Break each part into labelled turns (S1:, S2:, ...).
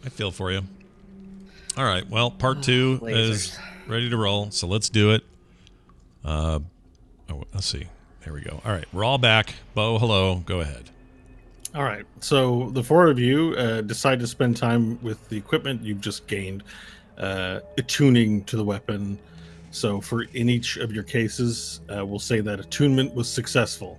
S1: I feel for you. All right. Well, part 2 is ready to roll, so let's do it. Let's see. There we go. All right. We're all back. Bo, hello. Go ahead.
S2: All right. So the four of you decide to spend time with the equipment you've just gained, attuning to the weapon. So in each of your cases, we'll say that attunement was successful.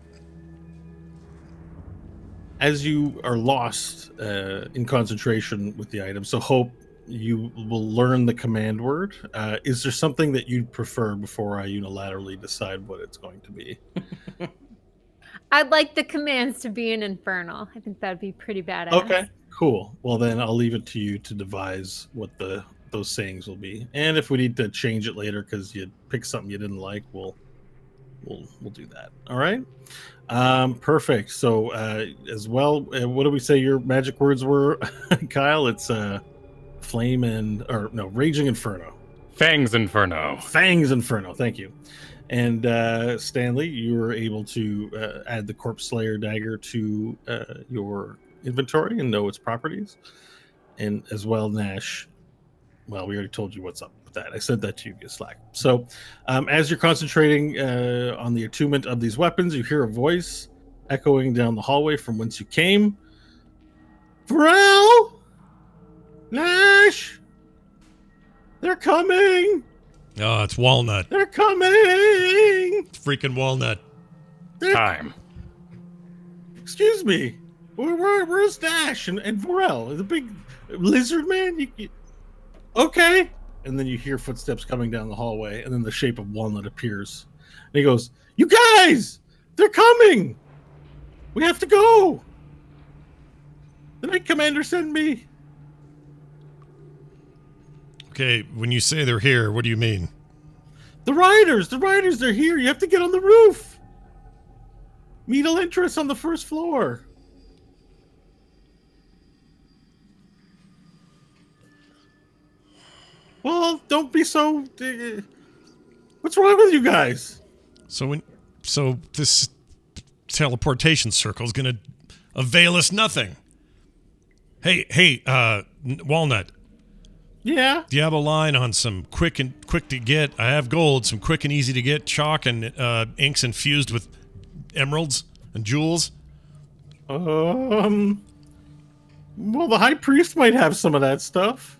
S2: As you are lost in concentration with the item, so Hope, you will learn the command word. Is there something that you'd prefer before I unilaterally decide what it's going to be?
S3: I'd like the commands to be an infernal. I think that'd be pretty badass.
S2: Okay, cool. Well, then I'll leave it to you to devise what those sayings will be. And if we need to change it later because you picked something you didn't like, we'll do that. All right. Perfect. So as well, what do we say your magic words were, Kyle? It's flame raging inferno.
S4: Fangs Inferno.
S2: Fangs Inferno. Thank you. And Stanley, you were able to add the Corpse Slayer dagger to your inventory and know its properties. And as well, Nash, well, we already told you what's up with that. I said that to you via Slack. So as you're concentrating on the attunement of these weapons, you hear a voice echoing down the hallway from whence you came. Pharrell! Nash! They're coming!
S1: Oh, it's Walnut.
S2: They're coming!
S1: It's freaking Walnut.
S4: Time.
S2: Excuse me. Where's Nash and Varel? The big lizard man? Okay. And then you hear footsteps coming down the hallway, and then the shape of Walnut appears. And he goes, "You guys! They're coming! We have to go! The Knight Commander sent me."
S1: Okay, when you say they're here, what do you mean?
S2: The riders, they're here. You have to get on the roof. Meet Elentris on the first floor. Well, don't be so... what's wrong with you guys?
S1: So this teleportation circle is going to avail us nothing. Hey, Walnut.
S2: Yeah?
S1: Do you have a line on some quick to get? I have gold, some quick and easy to get chalk and inks infused with emeralds and jewels.
S2: Well, the High Priest might have some of that stuff.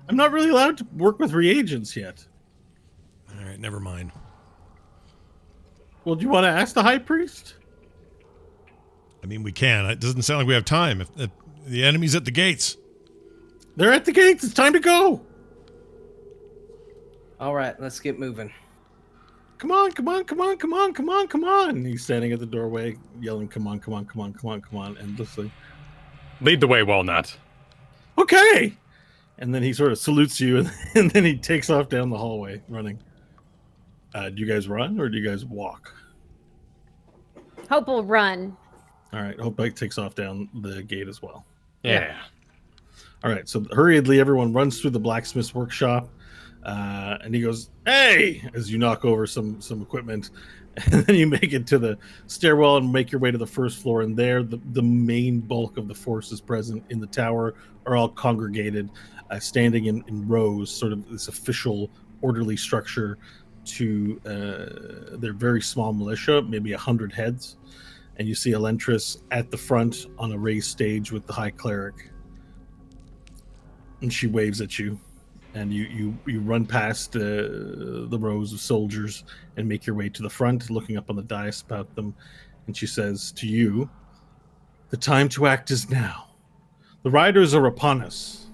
S2: I'm not really allowed to work with reagents yet.
S1: All right, never mind.
S2: Well, do you want to ask the High Priest?
S1: I mean, we can. It doesn't sound like we have time. If the enemy's at the gates.
S2: They're at the gates. It's time to go.
S5: All right, let's get moving.
S2: Come on. He's standing at the doorway yelling, come on, endlessly.
S4: Lead the way, Walnut.
S2: Okay. And then he sort of salutes you, and then he takes off down the hallway, running. Do you guys run, or do you guys walk?
S3: Hope will run.
S2: All right, Hope takes off down the gate as well.
S4: Yeah.
S2: All right, so hurriedly, everyone runs through the blacksmith's workshop, and he goes, "Hey!" as you knock over some equipment, and then you make it to the stairwell and make your way to the first floor, and there, the main bulk of the forces present in the tower are all congregated, standing in rows, sort of this official orderly structure to their very small militia, maybe 100 heads, and you see Elentris at the front on a raised stage with the High Cleric. And she waves at you, and you run past the rows of soldiers and make your way to the front, looking up on the dais about them. And she says to you, "The time to act is now. The riders are upon us.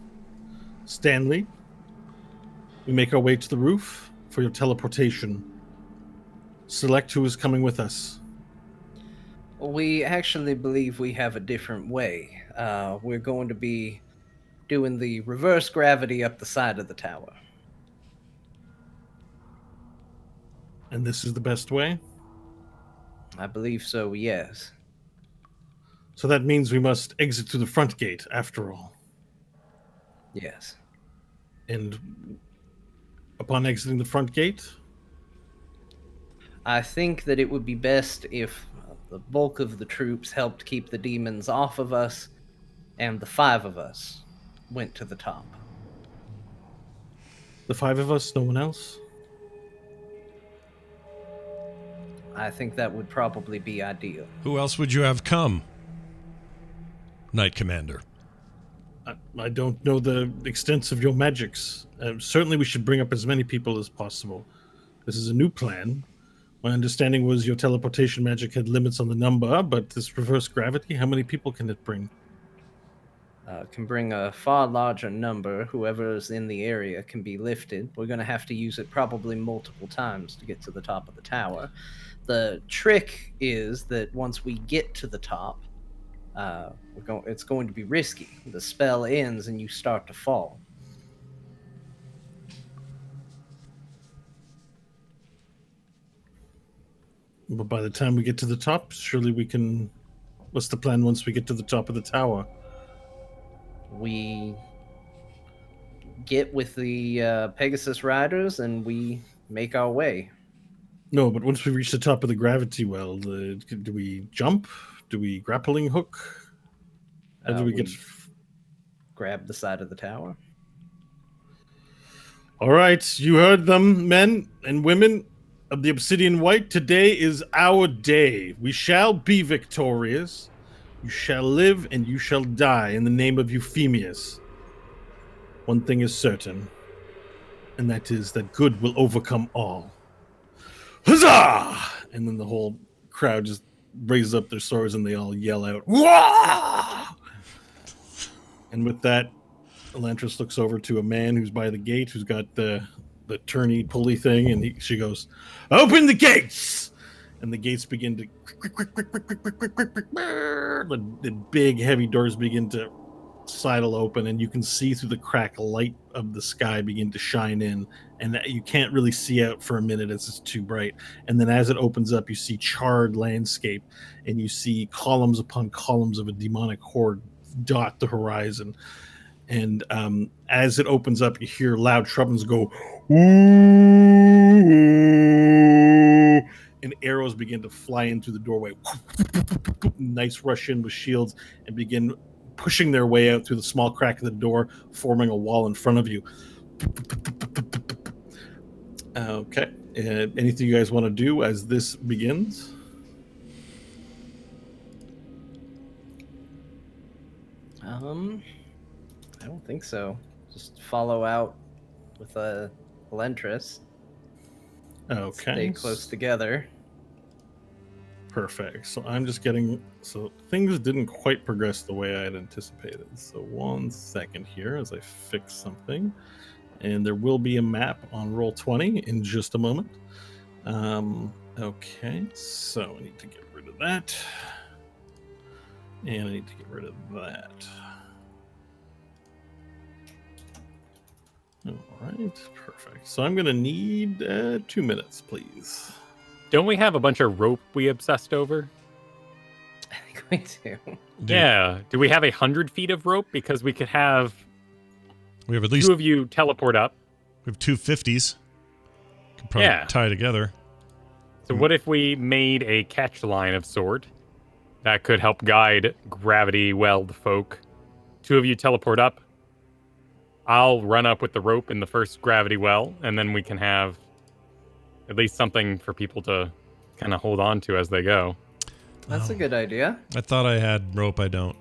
S2: Stanley, we make our way to the roof for your teleportation. Select who is coming with us."
S5: We actually believe we have a different way. We're going to be doing the reverse gravity up the side of the tower.
S2: And this is the best way?
S5: I believe so, yes.
S2: So that means we must exit through the front gate, after all.
S5: Yes.
S2: And upon exiting the front gate?
S5: I think that it would be best if the bulk of the troops helped keep the demons off of us, and the 5 of us went to the top.
S2: The 5 of us, no one else?
S5: I think that would probably be ideal.
S1: Who else would you have come, Knight Commander?
S2: I don't know the extents of your magics. Certainly we should bring up as many people as possible. This is a new plan. My understanding was your teleportation magic had limits on the number, but this reverse gravity, how many people can it bring?
S5: Can bring a far larger number. Whoever's in the area can be lifted. We're going to have to use it probably multiple times to get to the top of the tower. The trick is that once we get to the top, it's going to be risky. The spell ends and you start to fall.
S2: But by the time we get to the top, surely we can... What's the plan once we get to the top of the tower?
S5: We get with the Pegasus Riders and we make our way.
S2: No, but once we reach the top of the gravity well, do we jump? Do we grappling hook? How do we get...
S5: Grab the side of the tower.
S2: All right, you heard them, men and women of the Obsidian White. Today is our day. We shall be victorious. You shall live and you shall die in the name of Euphemius. One thing is certain, and that is that good will overcome all. Huzzah! And then the whole crowd just raises up their swords and they all yell out, Wah! And with that, Elantris looks over to a man who's by the gate, who's got the turny pulley thing, and she goes, "Open the gates!" And the gates begin to... The big, heavy doors begin to sidle open, and you can see through the crack light of the sky begin to shine in, and you can't really see out for a minute as it's too bright. And then as it opens up, you see charred landscape, and you see columns upon columns of a demonic horde dot the horizon. And as it opens up, you hear loud trumpets go, ooh, and arrows begin to fly in through the doorway. Knights rush in with shields and begin pushing their way out through the small crack of the door, forming a wall in front of you. Okay. Anything you guys want to do as this begins?
S5: I don't think so. Just follow out with a Elantris.
S2: Okay.
S5: Stay close together.
S2: Perfect. So I'm just getting... So things didn't quite progress the way I had anticipated. So 1 second here as I fix something. And there will be a map on Roll20 in just a moment. Okay. So I need to get rid of that. And I need to get rid of that. All right. Perfect. So I'm going to need 2 minutes, please.
S4: Don't we have a bunch of rope we obsessed over?
S5: I think we do.
S4: Yeah. Do we have 100 feet of rope? Because we could have
S1: We have at least
S4: 2 of you teleport up.
S1: we have 2 50s. Could probably tie together.
S4: So what if we made a catch line of sort that could help guide gravity weld folk? 2 of you teleport up. I'll run up with the rope in the first gravity well, and then we can have at least something for people to kind of hold on to as they go.
S5: That's a good idea.
S1: I thought I had rope. I don't.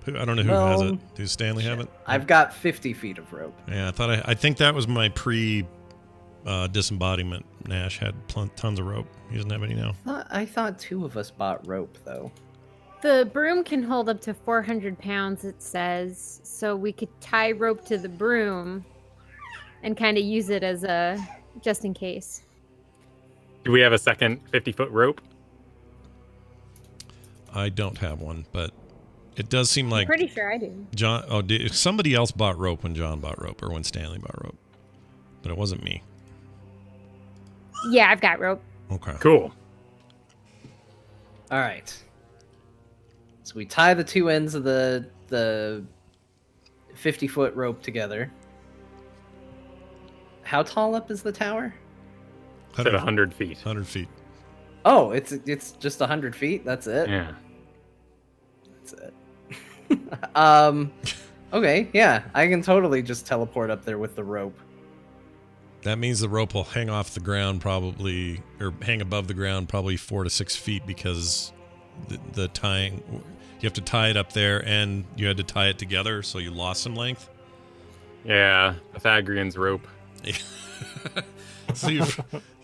S1: I don't know who has it. Does Stanley have it?
S5: I've got 50 feet of rope.
S1: Yeah, I think that was my disembodiment. Nash had tons of rope. He doesn't have any now.
S5: I thought 2 of us bought rope, though.
S3: The broom can hold up to 400 pounds, it says. So we could tie rope to the broom and kind of use it as a just in case.
S4: Do we have a second 50-foot rope?
S1: I don't have one, but it does seem like
S3: I'm pretty sure I do.
S1: John. Oh, somebody else bought rope when John bought rope, or when Stanley bought rope, but it wasn't me.
S3: Yeah, I've got rope.
S1: Okay.
S4: Cool.
S5: All right. So we tie the 2 ends of the 50-foot rope together. How tall up is the tower?
S4: It's at 100 feet.
S1: 100 feet.
S5: Oh, it's just 100 feet? That's it?
S4: Yeah.
S5: That's it. Okay, yeah, I can totally just teleport up there with the rope.
S1: That means the rope will hang off the ground probably, or hang above the ground probably 4 to 6 feet because the tying, you have to tie it up there and you had to tie it together, so you lost some length.
S4: Yeah, Pythagorean's rope.
S1: So you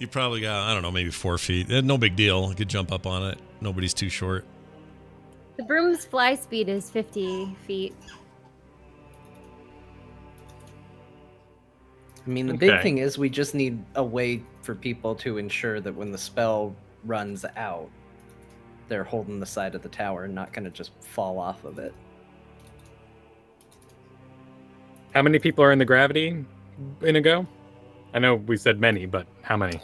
S1: probably got, I don't know, maybe 4 feet. No big deal. You could jump up on it. Nobody's too short.
S3: The broom's fly speed is 50 feet.
S5: I mean, the big
S4: Okay.
S5: thing is we just need a way for people to ensure that when the spell runs out, they're holding the side of the tower and not going to just fall off of it.
S4: How many people are in the gravity in a go? I know we said many, but how many?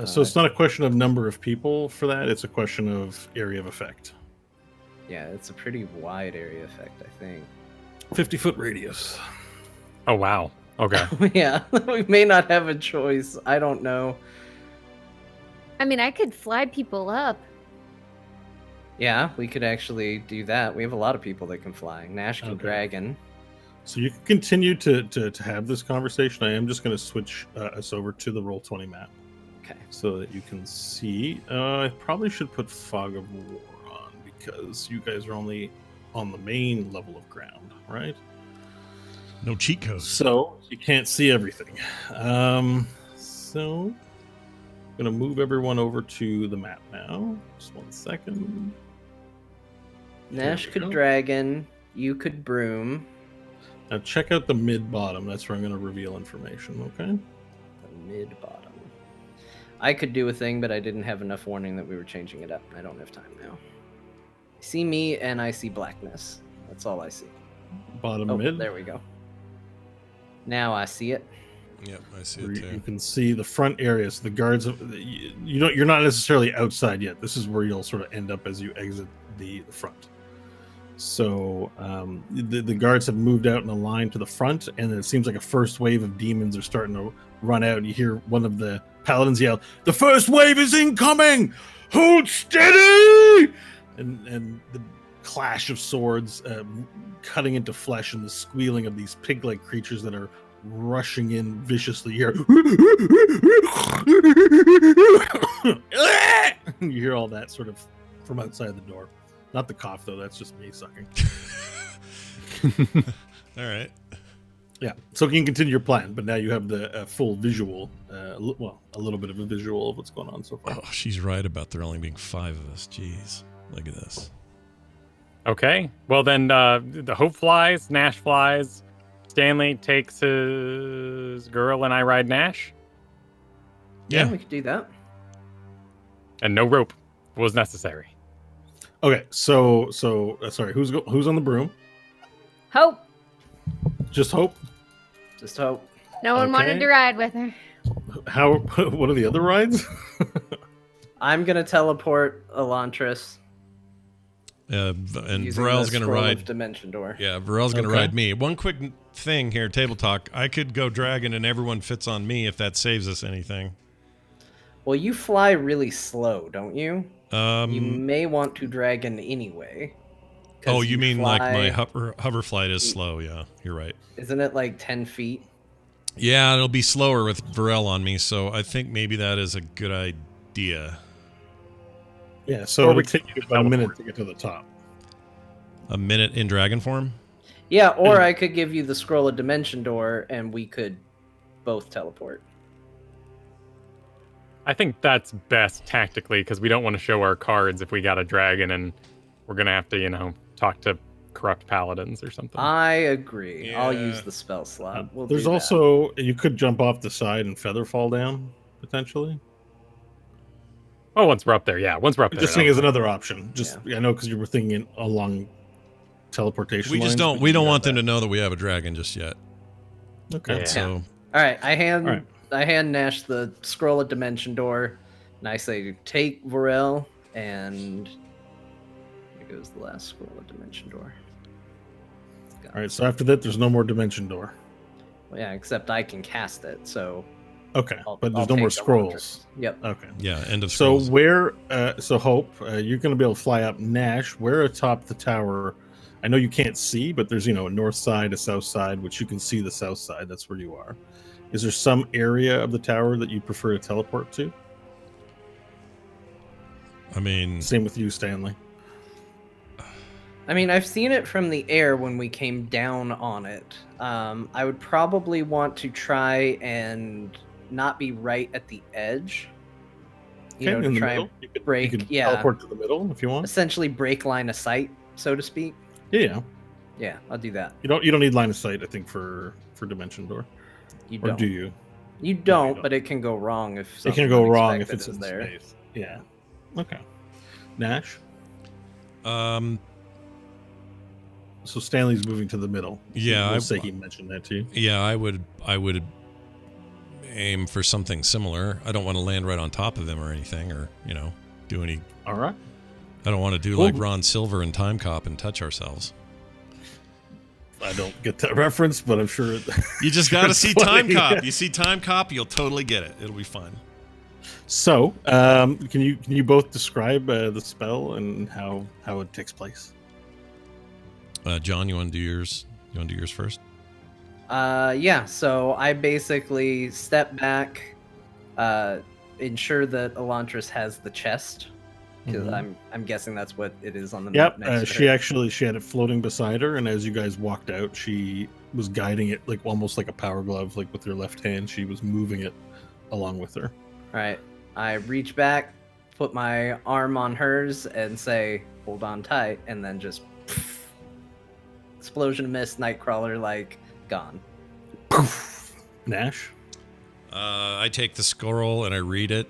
S2: So it's not a question of number of people for that. It's a question of area of effect.
S5: Yeah, it's a pretty wide area effect, I think.
S2: 50-foot radius.
S4: Oh, wow. Okay.
S5: Yeah, we may not have a choice. I don't know.
S3: I mean, I could fly people up.
S5: Yeah, we could actually do that. We have a lot of people that can fly. Nash can
S2: Okay.
S5: dragon.
S2: So you can continue to have this conversation. I am just going to switch us over to the Roll20 map
S5: Okay.
S2: so that you can see. I probably should put Fog of War on because you guys are only on the main level of ground, right?
S1: No cheat codes.
S2: So you can't see everything. So I'm going to move everyone over to the map now. Just 1 second.
S5: Nash
S2: we
S5: could
S2: go.
S5: dragon. You could broom.
S2: Now check out the mid-bottom. That's where I'm going to reveal information, okay?
S5: The mid bottom. I could do a thing, but I didn't have enough warning that we were changing it up. I don't have time now. I see me and I see blackness. That's all I see.
S2: Bottom
S5: Oh,
S2: mid.
S5: there we go. Now I see it.
S1: Yep, I see
S2: Where
S1: it
S2: you
S1: too.
S2: can see the front areas. The guards. You're not necessarily outside yet. This is where you'll sort of end up as you exit the front. So the guards have moved out in a line to the front, and it seems like a first wave of demons are starting to run out. You hear one of the paladins yell, "The first wave is incoming! Hold steady!" And the clash of swords cutting into flesh and the squealing of these pig-like creatures that are rushing in viciously here. You hear all that sort of from outside the door. Not the cough, though. That's just me sucking.
S1: All right.
S2: Yeah. So you can continue your plan, but now you have the full visual, a little bit of a visual of what's going on so far.
S1: Oh, she's right about there only being 5 of us. Jeez. Look at this.
S4: Okay. Well, then the Hope flies, Nash flies, Stanley takes his girl, and I ride Nash.
S5: Yeah,
S1: Yeah.
S5: we could do that.
S4: And no rope was necessary.
S2: Okay. So sorry. Who's on the broom?
S3: Hope.
S2: Just Hope.
S5: Just hope.
S3: No one wanted
S2: Okay.
S3: to ride with her.
S2: How? What are the other rides?
S5: I'm gonna teleport Elantris.
S1: And
S5: using
S1: Varel's
S5: the
S1: going to
S5: scroll of
S1: ride.
S5: Dimension Door.
S1: Yeah, Varel's going to
S2: Okay.
S1: ride me. One quick thing here, table talk. I could go dragon and everyone fits on me if that saves us anything.
S5: Well, you fly really slow, don't you? You
S1: Um,
S5: may want to dragon anyway. 'Cause
S1: oh, you mean like my
S5: fly-
S1: hover flight is slow? Yeah, you're right.
S5: Isn't it like 10 feet?
S1: Yeah, it'll be slower with Varel on me, so I think maybe that is a good idea.
S2: Yeah. So
S4: Or
S2: it'll
S4: we
S2: take
S4: can
S2: you about a minute
S4: teleport.
S2: to get to the top.
S1: A minute in dragon form?
S5: Yeah, or I could give you the scroll of Dimension Door and we could both teleport.
S4: I think that's best tactically because we don't want to show our cards if we got a dragon and we're going to have to, talk to corrupt paladins or something.
S5: I agree. I'll
S1: Yeah.
S5: use the spell slot. We'll
S2: There's
S5: do that.
S2: also you could jump off the side and feather fall down potentially.
S4: Oh, once we're up there. Yeah, once we're up there.
S2: Just saying as another option. Just I know because you were thinking along teleportation.
S1: We just
S2: lines,
S1: don't.
S2: but
S1: We
S2: you
S1: don't
S2: got
S1: want them to
S2: that.
S1: know that we have a dragon just yet.
S2: Okay.
S4: Yeah.
S1: So
S5: All right, I hand
S2: All right.
S5: I hand Nash the scroll of Dimension Door, and I say, "Take Varel," and here goes the last scroll of Dimension Door. Got
S2: All right. So after that, there's no more dimension door.
S5: Well, yeah, except I can cast it, so.
S2: Okay,
S5: I'll,
S2: but there's
S5: I'll
S2: no more
S5: take the
S2: scrolls.
S5: Elantris. Yep.
S2: Okay.
S1: yeah, end of
S2: So
S1: scrolls.
S2: where? So Hope, you're going to be able to fly up. Nash, where atop the tower I know you can't see, but there's, a north side, a south side, which you can see the south side. That's where you are. Is there some area of the tower that you prefer to teleport to?
S1: I mean,
S2: Same with you, Stanley.
S5: I mean, I've seen it from the air when we came down on it. I would probably want to try and not be right at the edge.
S2: Okay,
S5: To
S2: in the
S5: try
S2: middle.
S5: and break,
S2: You can teleport to the middle if you want.
S5: essentially break line of sight, so to speak.
S2: Yeah.
S5: Yeah, I'll do that.
S2: You don't need line of sight, I think, for Dimension Door.
S5: You
S2: Or
S5: don't.
S2: do you?
S5: You don't, but it can go wrong if
S2: It
S5: something
S2: can go wrong if
S5: unexpected
S2: it's
S5: is
S2: in
S5: there.
S2: space. Yeah. Okay. Nash. So Stanley's moving to the middle.
S1: Yeah,
S2: We'll say he mentioned that to you.
S1: Yeah, I would aim for something similar. I don't want to land right on top of him or anything, or do any.
S2: All right.
S1: I don't want to do
S2: Cool.
S1: like Ron Silver and Time Cop and touch ourselves.
S2: I don't get that reference, but I'm sure.
S1: You just got to
S2: it's
S1: see
S2: funny,
S1: Time Cop.
S2: yeah.
S1: You see Time Cop, you'll totally get it. It'll be fun.
S2: So, can you both describe the spell and how it takes place?
S1: John, you want to do yours? You want to do yours first?
S5: Yeah, so I basically step back, ensure that Elantris has the chest, because
S2: Mhm.
S5: I'm guessing that's what it is on the
S2: Yep.
S5: map next to
S2: She
S5: her.
S2: she had it floating beside her, and as you guys walked out, she was guiding it like almost like a power glove, like with her left hand. She was moving it along with her.
S5: Right. I reach back, put my arm on hers, and say, "Hold on tight," and then just explosion of mist, Nightcrawler, like gone.
S2: Nash.
S1: I take the scroll and I read it.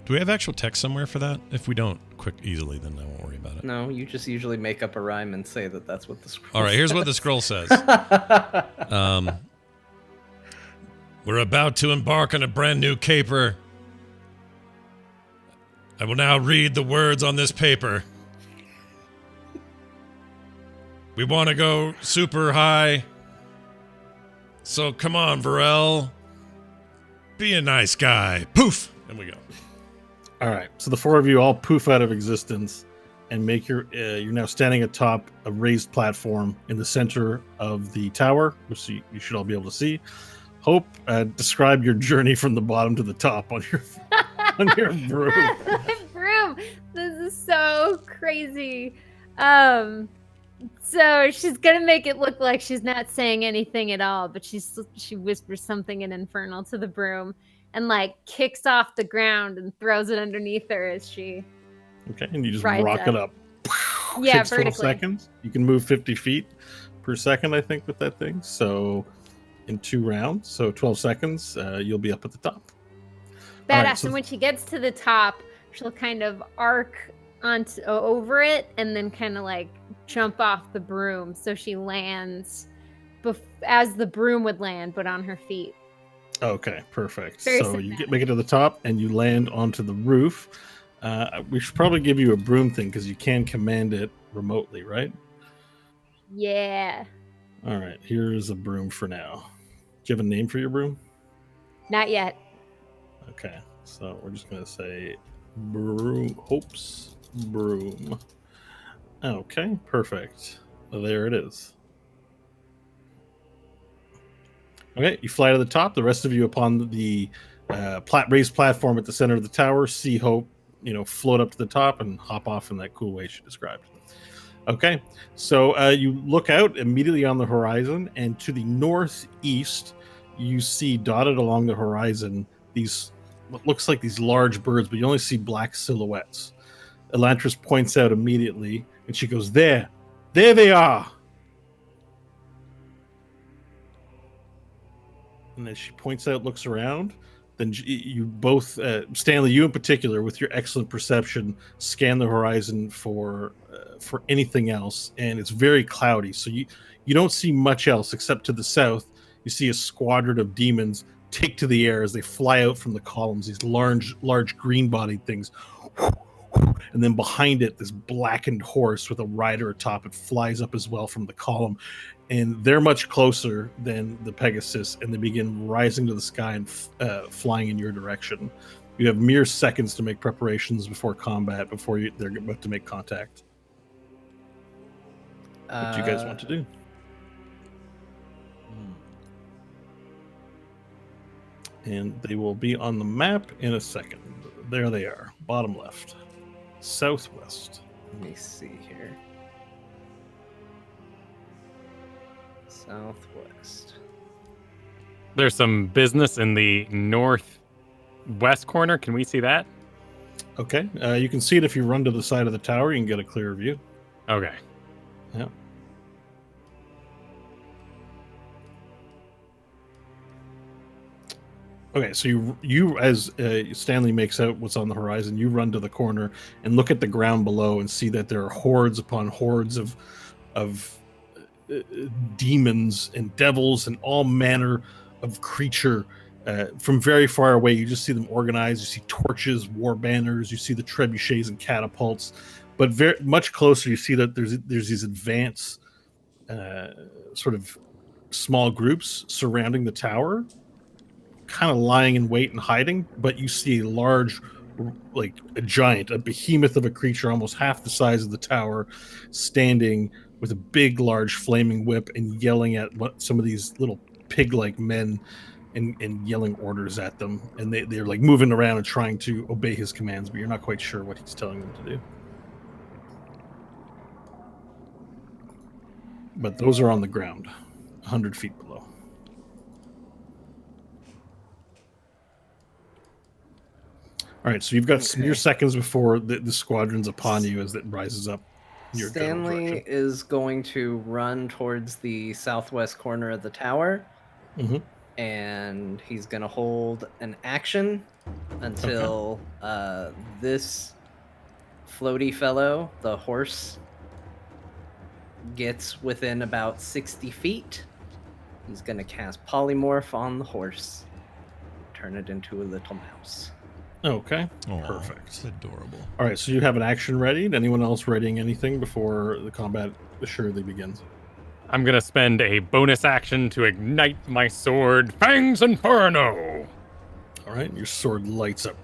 S1: Do we have actual text somewhere for that? If we don't, easily, then I won't worry about it.
S5: No, you just usually make up a rhyme and say that that's what the scroll.
S1: All right, here's what the scroll says. We're about to embark on a brand new caper. I will now read the words on this paper. We want to go super high. So come on, Varel. Be a nice guy. Poof! And we go.
S2: All right. So the four of you all poof out of existence and make you're now standing atop a raised platform in the center of the tower, which you should all be able to see. Hope, describe your journey from the bottom to the top on your on your broom.
S3: Broom. This is so crazy. So she's gonna make it look like she's not saying anything at all, but she whispers something in Infernal to the broom and like kicks off the ground and throws it underneath her as she.
S2: Okay, and you just
S3: rides
S2: rock it up.
S3: Yeah,
S2: Takes 12
S3: vertically.
S2: seconds. You can move 50 feet per second, I think, with that thing. So in 2 rounds, so 12 seconds, you'll be up at the top.
S3: Badass.
S2: All right, so
S3: And when she gets to the top, she'll kind of arc onto over it and then kind of like jump off the broom. So she lands as the broom would land, but on her feet.
S2: Okay, perfect.
S3: Very
S2: So you
S3: cinematic.
S2: make it to the top and you land onto the roof. We should probably give you a broom thing because you can command it remotely, right?
S3: Yeah.
S2: All right, here's a broom for now. Do you have a name for your broom?
S3: Not yet.
S2: Okay, so we're just going to say broom, Hope's broom. Okay, perfect. Well, there it is. Okay, you fly to the top. The rest of you upon the raised platform at the center of the tower see Hope, float up to the top and hop off in that cool way she described. Okay, so you look out immediately on the horizon, and to the northeast, you see dotted along the horizon these what looks like these large birds, but you only see black silhouettes. Elantris points out immediately, and she goes, there they are. And as she points out, looks around, then you both, Stanley, you in particular, with your excellent perception, scan the horizon for anything else, and it's very cloudy. So you don't see much else except to the south. You see a squadron of demons take to the air as they fly out from the columns. These large green-bodied things, and then behind it, this blackened horse with a rider atop it flies up as well from the column. And they're much closer than the Pegasus, and they begin rising to the sky and flying in your direction. You have mere seconds to make preparations before combat, they're about to make contact. What do you guys want to do? And they will be on the map in a second. There they are, bottom left, southwest.
S5: Let me see here. Southwest.
S4: There's some business in the northwest corner. Can we see that?
S2: Okay, you can see it if you run to the side of the tower. You can get a clearer view.
S4: Okay.
S2: Yeah. Okay, so you as Stanley makes out what's on the horizon, you run to the corner and look at the ground below and see that there are hordes upon hordes of demons and devils and all manner of creature. From very far away, you just see them organized. You see torches, war banners. You see the trebuchets and catapults. But very much closer, you see that there's these advanced sort of small groups surrounding the tower, kind of lying in wait and hiding. But you see a large, like a giant, a behemoth of a creature, almost half the size of the tower, standing with a big, large flaming whip and yelling at what some of these little pig-like men. And yelling orders at them, and they're like moving around and trying to obey his commands, but you're not quite sure what he's telling them to do. But those are on the ground, 100 feet below. All right, so you've got some mere seconds before the squadron's upon you as it rises up. In your
S5: Stanley is going to run towards the southwest corner of the tower.
S2: Mm-hmm.
S5: And he's going to hold an action until this floaty fellow, the horse, gets within about 60 feet. He's going to cast Polymorph on the horse. Turn it into a little mouse.
S2: Okay.
S1: Aww,
S2: perfect.
S1: It's adorable.
S2: All right, so you have an action ready. Anyone else readying anything before the combat assuredly begins?
S4: I'm going to spend a bonus action to ignite my sword, Fangs Inferno.
S2: All right, your sword lights up.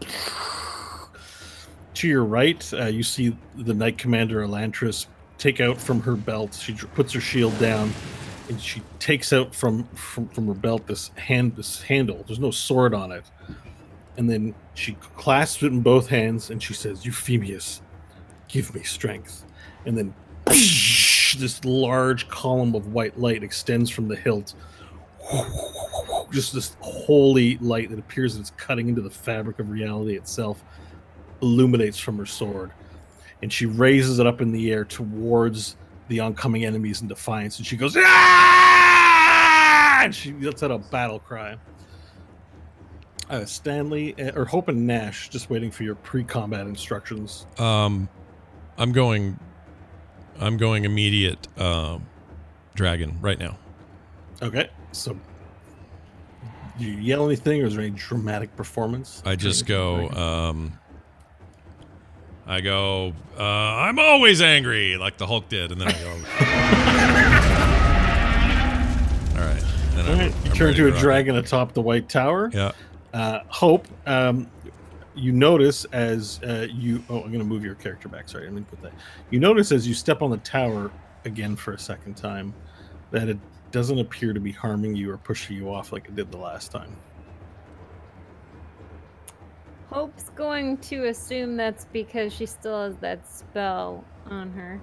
S2: To your right, you see the Knight Commander Elantris take out from her belt. She puts her shield down, and she takes out from her belt this handle. There's no sword on it. And then she clasps it in both hands, and she says, "Euphemius, give me strength." And then this large column of white light extends from the hilt. Just this holy light that appears that it's cutting into the fabric of reality itself illuminates from her sword. And she raises it up in the air towards the oncoming enemies in defiance. And she goes, "Ah!" And she lets out a battle cry. Stanley, or Hope and Nash, just waiting for your pre-combat instructions.
S1: I'm going immediate dragon right now.
S2: Okay, so do you yell anything, or is there any dramatic performance?
S1: I just go, I'm always angry, like the Hulk did, and then I go. All right. Then
S2: All right, you turn to a dragon atop the White Tower.
S1: Yeah.
S2: Hope, you notice as I'm going to move your character back. Sorry, let me put that. You notice as you step on the tower again for a second time that it doesn't appear to be harming you or pushing you off like it did the last time.
S3: Hope's going to assume that's because she still has that spell on her.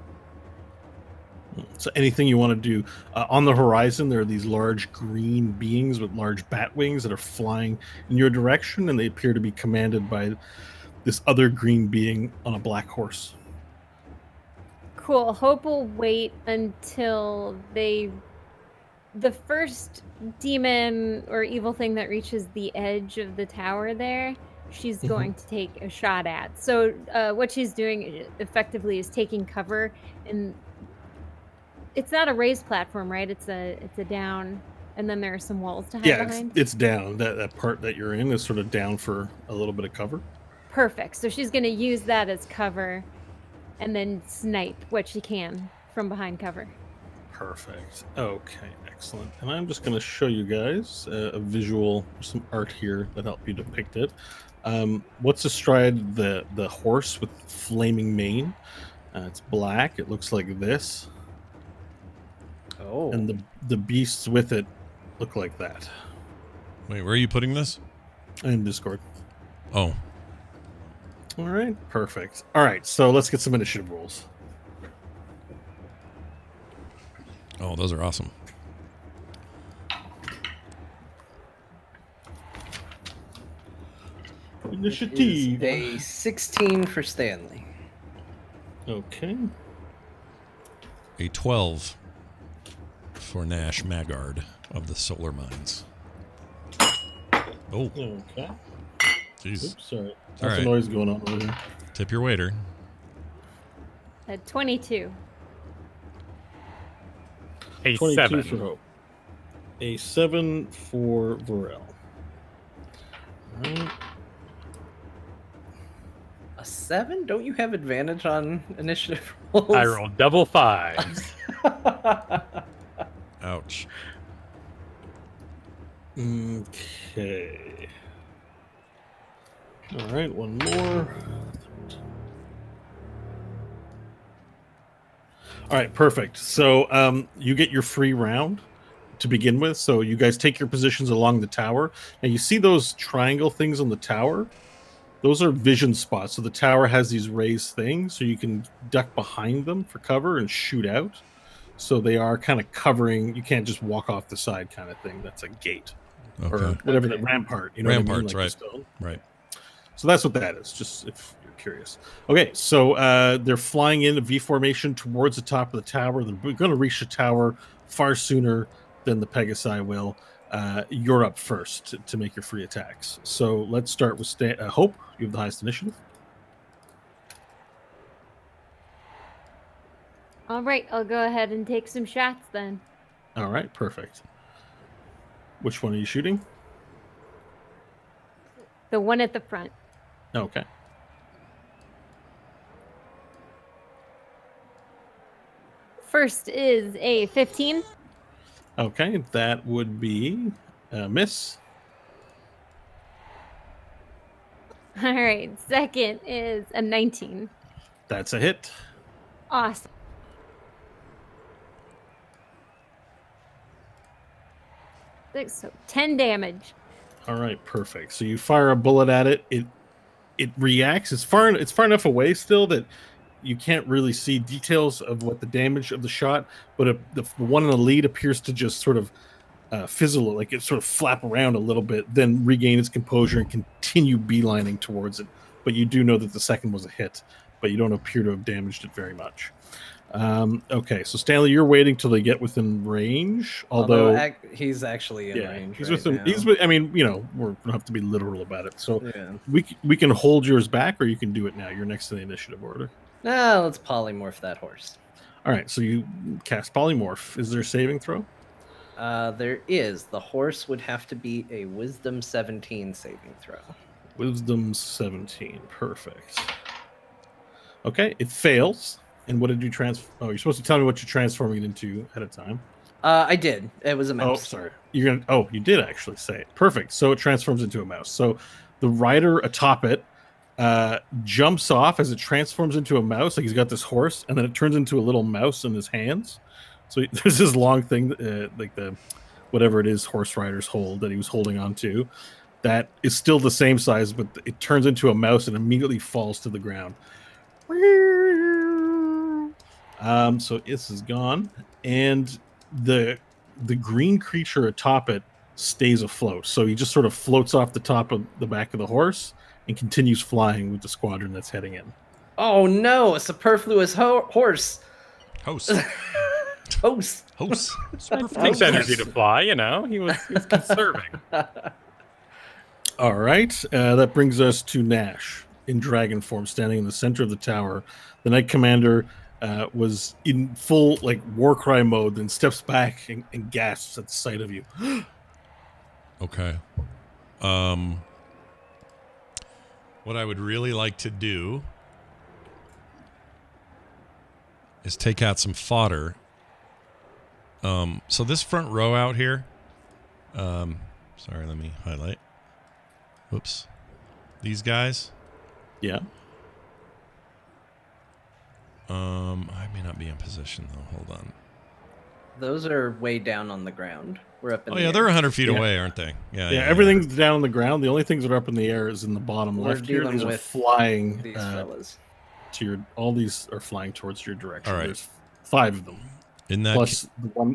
S2: So anything you want to do on the horizon, there are these large green beings with large bat wings that are flying in your direction, and they appear to be commanded by this other green being on a black horse.
S3: Cool. Hope will wait until the first demon or evil thing that reaches the edge of the tower there, she's going to take a shot at. So what she's doing effectively is taking cover, and it's not a raised platform, right? It's a down, and then there are some walls to hide behind.
S2: It's down. That part that you're in is sort of down for a little bit of cover.
S3: Perfect. So she's going to use that as cover and then snipe what she can from behind cover.
S2: Perfect. Okay, excellent. And I'm just going to show you guys a visual, some art here that help you depict it. What's astride the horse with flaming mane? It's black. It looks like this.
S5: Oh.
S2: And the beasts with it look like that.
S1: Wait, where are you putting this?
S2: In Discord.
S1: Oh,
S2: All right, perfect. All right, so let's get some initiative rolls.
S1: oh, those are awesome.
S2: Initiative.
S5: A 16 for Stanley.
S2: Okay.
S1: A 12 for Nash Magard of the Solar Mines. Oh,
S2: Okay.
S1: jeez.
S2: Oops, sorry.
S1: All
S2: Lots of
S1: right.
S2: noise going on over here.
S1: Tip your waiter.
S3: A 22.
S4: A
S2: 22
S4: 7.
S2: for Hope. A 7 for Varel. All right.
S5: A 7? Don't you have advantage on initiative rolls?
S4: I rolled double 5s.
S1: Ouch.
S2: Okay. All right, one more. All right, perfect. So you get your free round to begin with. So you guys take your positions along the tower. And you see those triangle things on the tower? Those are vision spots. So the tower has these raised things, so you can duck behind them for cover and shoot out. So they are kind of covering. You can't just walk off the side kind of thing. That's a gate. Or
S1: Okay.
S2: whatever
S5: Okay.
S2: that rampart, you know what I mean?
S1: Ramparts,
S2: Like the
S1: right.
S2: stone.
S1: Right.
S2: So that's what that is, just if you're curious. Okay, so they're flying in a V formation towards the top of the tower. They're going to reach the tower far sooner than the Pegasi will. You're up first to make your free attacks. So let's start with Hope. You have the highest initiative.
S3: All right, I'll go ahead and take some shots then.
S2: All right, perfect. Which one are you shooting?
S3: The one at the front.
S2: Okay.
S3: First is a 15.
S2: Okay, that would be a miss.
S3: All right, second is a 19.
S2: That's a hit.
S3: Awesome. So 10 damage.
S2: All right, perfect. So you fire a bullet at it. It reacts. It's far enough away still that you can't really see details of what the damage of the shot. But the one in the lead appears to just sort of fizzle, like it sort of flap around a little bit, then regain its composure and continue beelining towards it. But you do know that the second was a hit, but you don't appear to have damaged it very much. Okay, so Stanley, you're waiting till they get within range. Although
S5: he's actually in
S2: yeah,
S5: range.
S2: he's
S5: right
S2: within.
S5: now.
S2: He's. I mean, you know, we don't have to be literal about it. So
S5: Yeah.
S2: we can hold yours back, or you can do it now. You're next to the initiative order.
S5: Now let's polymorph that horse.
S2: All right, so you cast polymorph. Is there a saving throw?
S5: There is. The horse would have to be a Wisdom 17 saving throw.
S2: Wisdom 17. Perfect. Okay, it fails. And what did you transfer? Oh, you're supposed to tell me what you're transforming it into ahead of time.
S5: I did. It was a
S2: Oh,
S5: mouse.
S2: sorry. You're gonna. Oh, you did actually say it. Perfect. So it transforms into a mouse. So the rider atop it jumps off as it transforms into a mouse. Like he's got this horse, and then it turns into a little mouse in his hands. So there's this long thing, like the whatever it is horse riders hold that he was holding on to, that is still the same size, but it turns into a mouse and immediately falls to the ground. So this is gone, and the green creature atop it stays afloat. So he just sort of floats off the top of the back of the horse and continues flying with the squadron that's heading in.
S5: Oh no, a superfluous horse.
S1: Host.
S5: Host.
S1: Host.
S4: Takes energy to fly, you know. He was conserving.
S2: All right, that brings us to Nash in dragon form, standing in the center of the tower. The Knight Commander was in full like war cry mode, then steps back and gasps at the sight of you.
S1: Okay. What I would really like to do is take out some fodder. So this front row out here. Sorry, let me highlight. Whoops. These guys.
S2: Yeah.
S1: I may not be in position though. Hold on.
S5: Those are way down on the ground. We're up in
S1: Oh
S5: the
S1: yeah,
S5: air.
S1: they're 100 feet
S2: Yeah.
S1: away, aren't they?
S2: Yeah, everything's down on the ground. The only things that are up in the air is in the bottom
S5: We're
S2: left here.
S5: dealing
S2: These are
S5: with
S2: flying
S5: these fellas.
S2: to your. All these are flying towards your direction.
S1: All right.
S2: There's 5 of them,
S1: In that
S2: plus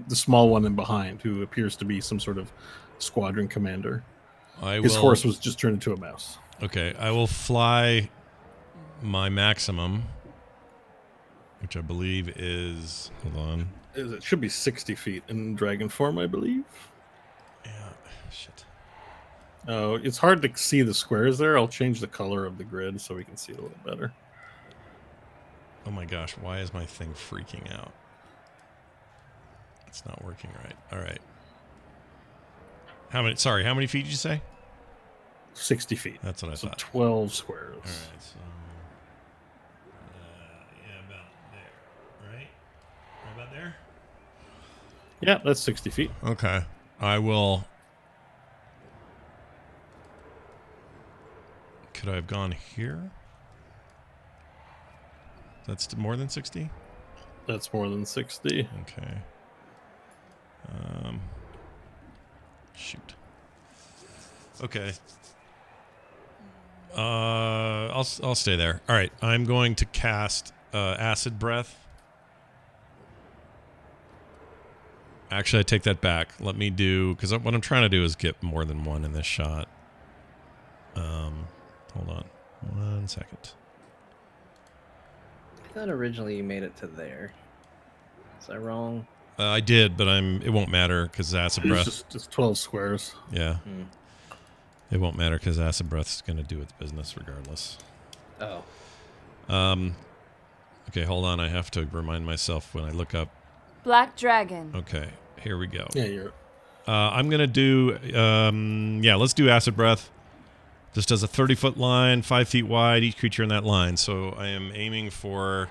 S2: the small one in behind, who appears to be some sort of squadron commander. His horse was just turned into a mouse.
S1: Okay, I will fly my maximum, which I believe is. Hold on.
S2: It should be 60 feet in dragon form, I believe.
S1: Yeah. Shit.
S2: Oh, it's hard to see the squares there. I'll change the color of the grid so we can see it a little better.
S1: Oh my gosh, why is my thing freaking out? It's not working right. All right. How many feet did you say?
S2: 60 feet.
S1: That's what I
S2: So
S1: thought.
S2: 12 squares.
S1: All right, so yeah, about there, right? Right about there?
S2: Yeah, that's 60 feet.
S1: Okay. I will. Could I have gone here? That's more than 60?
S2: That's more than 60.
S1: Okay. Shoot. Okay. I'll stay there. All right. I'm going to cast acid breath. Actually, I take that back. Let me do, because what I'm trying to do is get more than one in this shot. Hold on 1 second.
S5: I thought originally you made it to there. Is that wrong?
S1: I did, but it won't matter because acid breath.
S2: It's just 12 squares.
S1: Yeah. It won't matter because acid breath's going to do its business regardless.
S5: Oh.
S1: Okay, hold on. I have to remind myself when I look up.
S6: Black dragon.
S1: Okay, here we go.
S2: Yeah, you're.
S1: I'm going to do, let's do acid breath. This does a 30-foot line, 5 feet wide, each creature in that line. So I am aiming for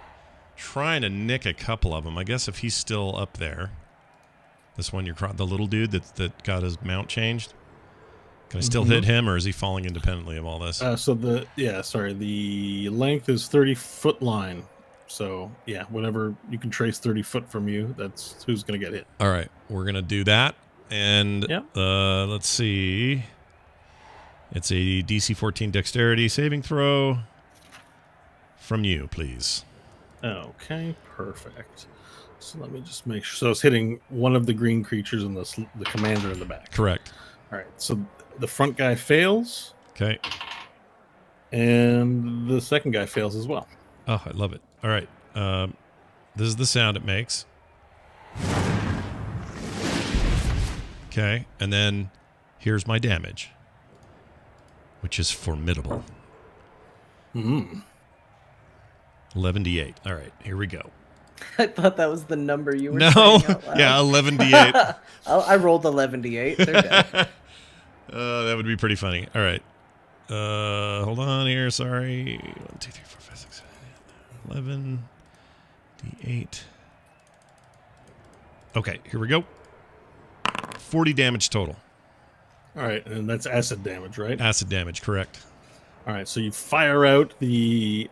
S1: trying to nick a couple of them. I guess if he's still up there. This one, the little dude that got his mount changed. Can I still hit him, or is he falling independently of all this?
S2: The length is 30-foot line. So, yeah, whenever you can trace 30 foot from you, that's who's going to get hit.
S1: All right, we're going to do that. And let's see. It's a DC 14 dexterity saving throw from you, please.
S2: Okay, perfect. So let me just make sure. So it's hitting one of the green creatures and the commander in the back.
S1: Correct.
S2: All right, so the front guy fails.
S1: Okay.
S2: And the second guy fails as well.
S1: Oh, I love it. All right. This is the sound it makes. Okay, and then here's my damage, which is formidable. 11d8. All right, here we go.
S5: I thought that was the number you were
S1: No,
S5: saying out loud.
S1: yeah, 11d8.
S5: I rolled 11d8. They're dead.
S1: That would be pretty funny. All right. Hold on here. Sorry. 1, 2, 3, 4, 5, 6, 7, 11d8. Okay, here we go. 40 damage total.
S2: All right, and that's acid damage, right?
S1: Acid damage, correct.
S2: All right, so you fire out a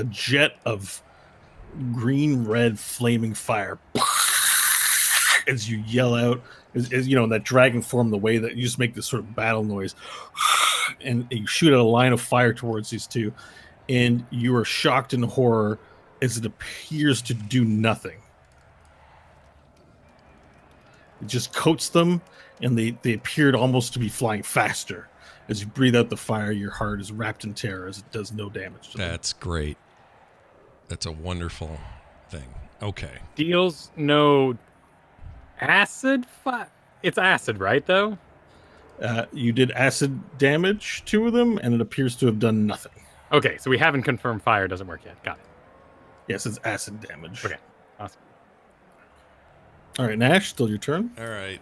S2: jet of green-red flaming fire as you yell out, as you know, in that dragon form, the way that you just make this sort of battle noise, and you shoot out a line of fire towards these two, and you are shocked in horror as it appears to do nothing. It just coats them, and they appeared almost to be flying faster. As you breathe out the fire, your heart is wrapped in terror as it does no damage to them.
S1: That's great. That's a wonderful thing. Okay.
S4: Deals no acid? It's acid, right, though?
S2: You did acid damage to them, and it appears to have done nothing.
S4: Okay, so we haven't confirmed fire doesn't work yet. Got it.
S2: Yes, it's acid damage.
S4: Okay, awesome.
S2: All right, Nash, still your turn.
S1: All right.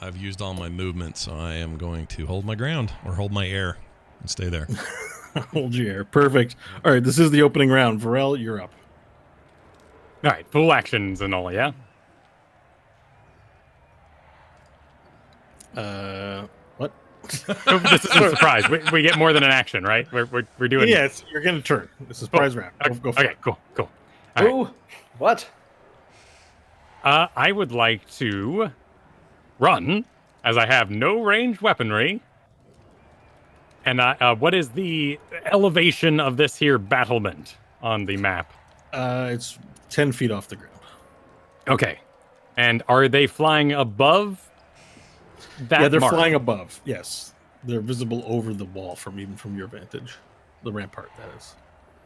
S1: I've used all my movement, so I am going to hold my ground or hold my air and stay there.
S2: Hold your air. Perfect. All right, this is the opening round. Varel, you're up.
S4: All right, full actions and all, yeah?
S2: What?
S4: This is a surprise. We get more than an action, right? We're doing.
S2: Yeah, you're going to turn. This is surprise round. Go for
S4: Okay,
S2: it.
S4: cool. All right.
S5: Ooh, what?
S4: I would like to run, as I have no ranged weaponry. And what is the elevation of this here battlement on the map?
S2: It's 10 feet off the ground.
S4: Okay. And are they flying above that
S2: Yeah, they're
S4: mark?
S2: flying above. Yes, they're visible over the wall from your vantage, the rampart. That is.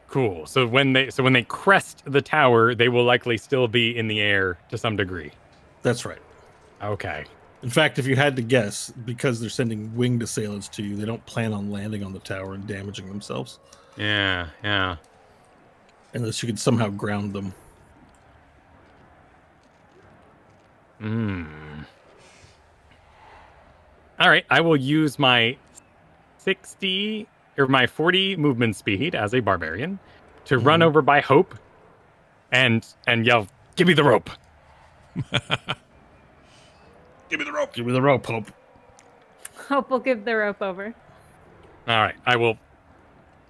S4: Cool. So when they crest the tower, they will likely still be in the air to some degree.
S2: That's right.
S4: Okay.
S2: In fact, if you had to guess, because they're sending winged assailants to you, they don't plan on landing on the tower and damaging themselves.
S4: Yeah.
S2: Unless you could somehow ground them.
S4: All right. I will use my 60 or my 40 movement speed as a barbarian to run over by Hope and yell, "Give me the rope."
S1: Give me the rope.
S2: Give me the rope, Hope.
S3: Hope will give the rope over.
S4: All right. I will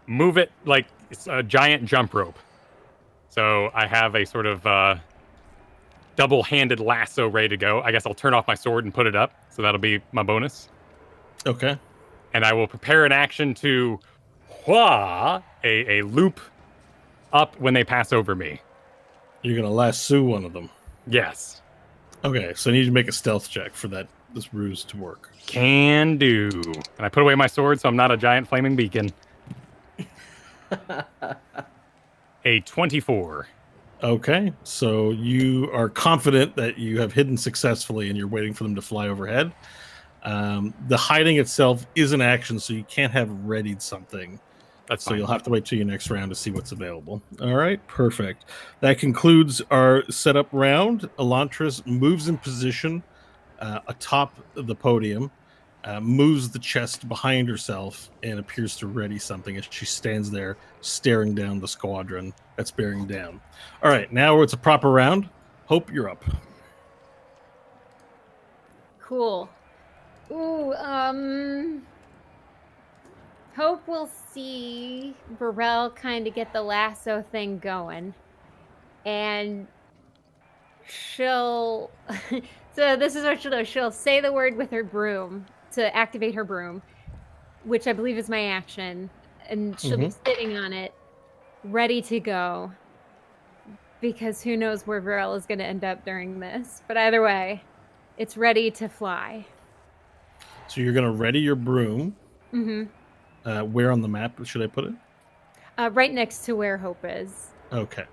S4: move it like it's a giant jump rope. So I have a sort of double-handed lasso ready to go. I guess I'll turn off my sword and put it up. So that'll be my bonus.
S2: Okay.
S4: And I will prepare an action to wha a loop up when they pass over me.
S2: You're gonna lasso one of them.
S4: Yes.
S2: Okay, so I need you to make a stealth check for this ruse to work.
S4: Can do. And I put away my sword so I'm not a giant flaming beacon. A 24.
S2: Okay, so you are confident that you have hidden successfully and you're waiting for them to fly overhead. The hiding itself is an action, so you can't have readied something.
S4: That's
S2: So
S4: fine.
S2: you'll have to wait till your next round to see what's available. All right, perfect. That concludes our setup round. Elantris moves in position atop the podium, moves the chest behind herself, and appears to ready something as she stands there staring down the squadron that's bearing down. All right, now it's a proper round. Hope, you're up.
S3: Cool. Ooh, Hope will see Burrell kind of get the lasso thing going. And she'll... So this is what she'll do. She'll say the word with her broom to activate her broom, which I believe is my action. And she'll be sitting on it, ready to go. Because who knows where Burrell is going to end up during this. But either way, it's ready to fly.
S2: So you're going to ready your broom.
S3: Mm-hmm.
S2: Where on the map should I put it?
S3: Right next to where Hope is.
S2: Okay.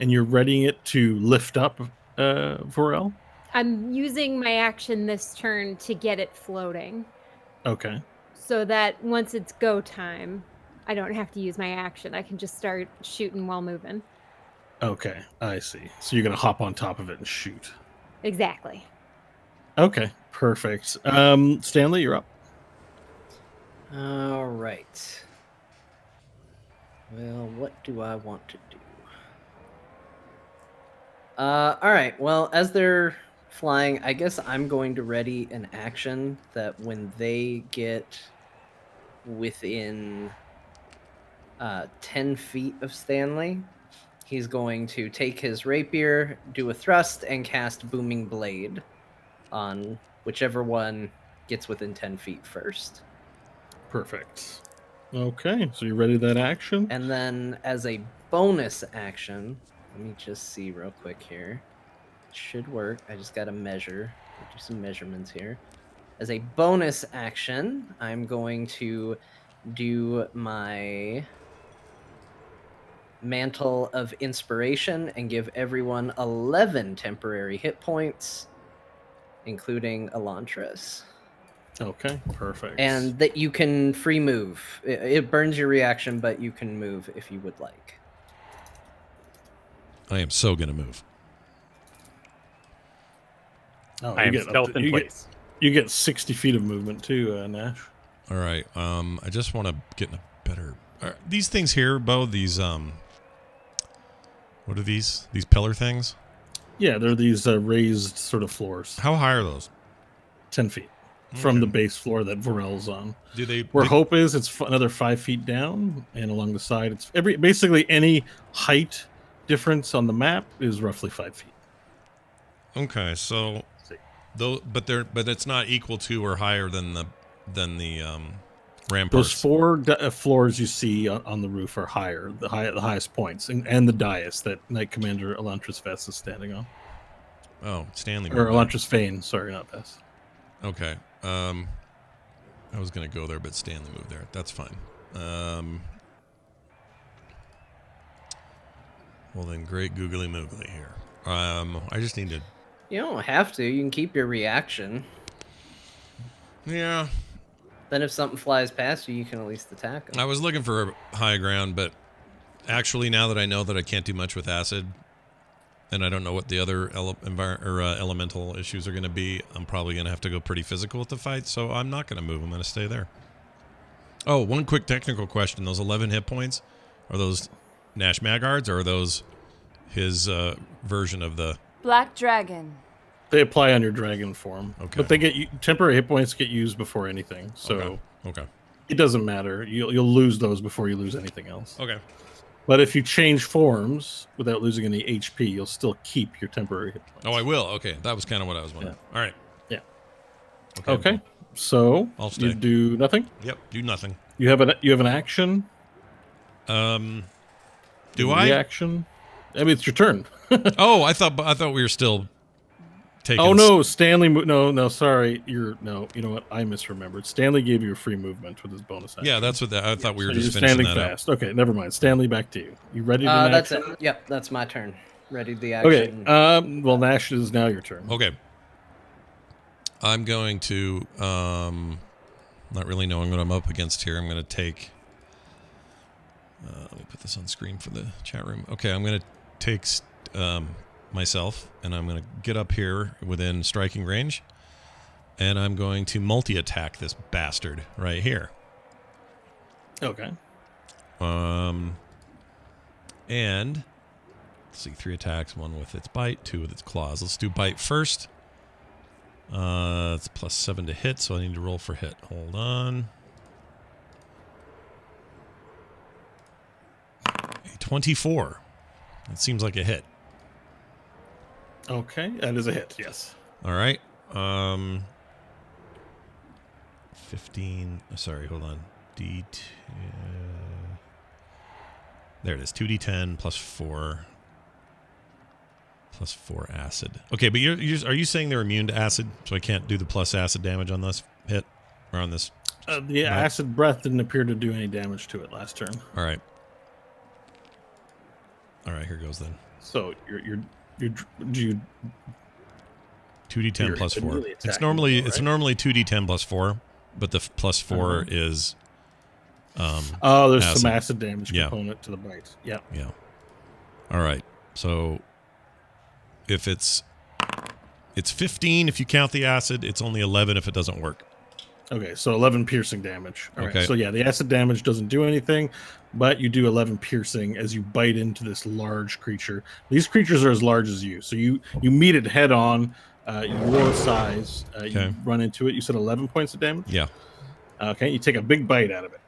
S2: And you're readying it to lift up Vorel?
S3: I'm using my action this turn to get it floating.
S2: Okay.
S3: So that once it's go time, I don't have to use my action. I can just start shooting while moving.
S2: Okay, I see. So you're going to hop on top of it and shoot.
S3: Exactly.
S2: Okay, perfect. Stanley, you're up.
S5: All right. Well, what do I want to do? All right. Well, as they're flying, I guess I'm going to ready an action that when they get within 10 feet of Stanley, he's going to take his rapier, do a thrust, and cast Booming Blade on whichever one gets within 10 feet first.
S2: Perfect. Okay, so you ready that action?
S5: And then as a bonus action, let me just see real quick here. It should work. I just got to measure. Do some measurements here. As a bonus action, I'm going to do my Mantle of Inspiration and give everyone 11 temporary hit points, including Elantris.
S2: Okay, perfect.
S5: And that you can free move. It burns your reaction, but you can move if you would like.
S1: I am so going to move.
S2: Oh,
S4: I am stealth in place.
S2: You get 60 feet of movement too, Nash.
S1: All right. I just want to get in a better... these things here, Bo, these... What are these? These pillar things?
S2: Yeah, they're these raised sort of floors.
S1: How high are those?
S2: 10 feet from the base floor that Vorel's on.
S1: Do they...
S2: Where Hope is, it's another 5 feet down, and along the side, it's basically any height difference on the map is roughly 5 feet.
S1: Okay, so though, but it's not equal to or higher than the ramparts.
S2: Those four floors you see on the roof are higher, the highest points, and the dais that Knight Commander Elantris Vess is standing on.
S1: Oh, Stanley.
S2: Or Elantris Fane, sorry, not Vess.
S1: Okay. I was gonna go there, but Stanley moved there. That's fine. Well then, great googly moogly here. I just need to.
S5: You don't have to. You can keep your reaction.
S1: Yeah.
S5: Then if something flies past you, you can at least attack them.
S1: I was looking for high ground, but actually, now that I know that I can't do much with acid, and I don't know what the other elemental issues are going to be, I'm probably going to have to go pretty physical with the fight, so I'm not going to move. I'm going to stay there. Oh, one quick technical question. Those 11 hit points, are those Nash Magards, or are those his version of the...
S6: Black Dragon.
S2: They apply on your dragon form.
S1: Okay.
S2: But they get temporary hit points get used before anything, so
S1: Okay.
S2: it doesn't matter. You'll lose those before you lose anything else.
S1: Okay.
S2: But if you change forms without losing any HP, you'll still keep your temporary hit points.
S1: Oh, I will. Okay, that was kind of what I was wondering.
S2: Yeah.
S1: All right.
S2: Yeah. Okay. So
S1: I'll stay.
S2: you do nothing.
S1: Yep. Do nothing.
S2: You have an action.
S1: Do I?
S2: Reaction. I mean, it's your turn.
S1: Oh, I thought we were still taking.
S2: Oh no, Stanley. No, sorry. You know what? I misremembered. Stanley gave you a free movement with his bonus action.
S1: Yeah, that's what I thought we were
S2: So
S1: just
S2: you're
S1: finishing
S2: standing
S1: that
S2: fast. Okay, never mind. Stanley, back to you. You ready to
S5: That's
S2: action?
S5: it. Yep, that's my turn. Ready the
S2: Okay.
S5: action.
S2: Well, Nash, it is now your turn.
S1: Okay. I'm going to not really knowing what I'm up against here. I'm going to take. Let me put this on screen for the chat room. Okay, I'm going to take myself, and I'm going to get up here within striking range, and I'm going to multi-attack this bastard right here.
S2: Okay.
S1: And let's see, 3 attacks, 1 with its bite, 2 with its claws. Let's do bite first. It's +7 to hit, so I need to roll for hit. Hold on. A 24. That seems like a hit.
S2: Okay, that is a hit. Yes.
S1: All right. 15. Sorry, hold on. D2. There it is. 2d10 +4. +4 acid. Okay, but are you saying they're immune to acid, so I can't do the plus acid damage on this hit or on this?
S2: The acid breath didn't appear to do any damage to it last turn.
S1: All right. All right, here goes then.
S2: So you
S1: 2d10
S2: You're
S1: +4.
S2: immediately
S1: It's
S2: attacking
S1: normally
S2: though,
S1: it's
S2: right?
S1: normally 2d10 +4, but the +4 is
S2: there's
S1: acid.
S2: some acid damage
S1: Yeah.
S2: component to the bite. Yeah.
S1: Yeah. All right. So if it's 15 if you count the acid, it's only 11 if it doesn't work.
S2: Okay, so 11 piercing damage. All right.
S1: Okay.
S2: So yeah, the acid damage doesn't do anything, but you do 11 piercing as you bite into this large creature. These creatures are as large as you, so you meet it head on. Your size.
S1: Okay.
S2: You run into it. You said 11 points of damage.
S1: Yeah.
S2: Okay, you take a big bite out of it,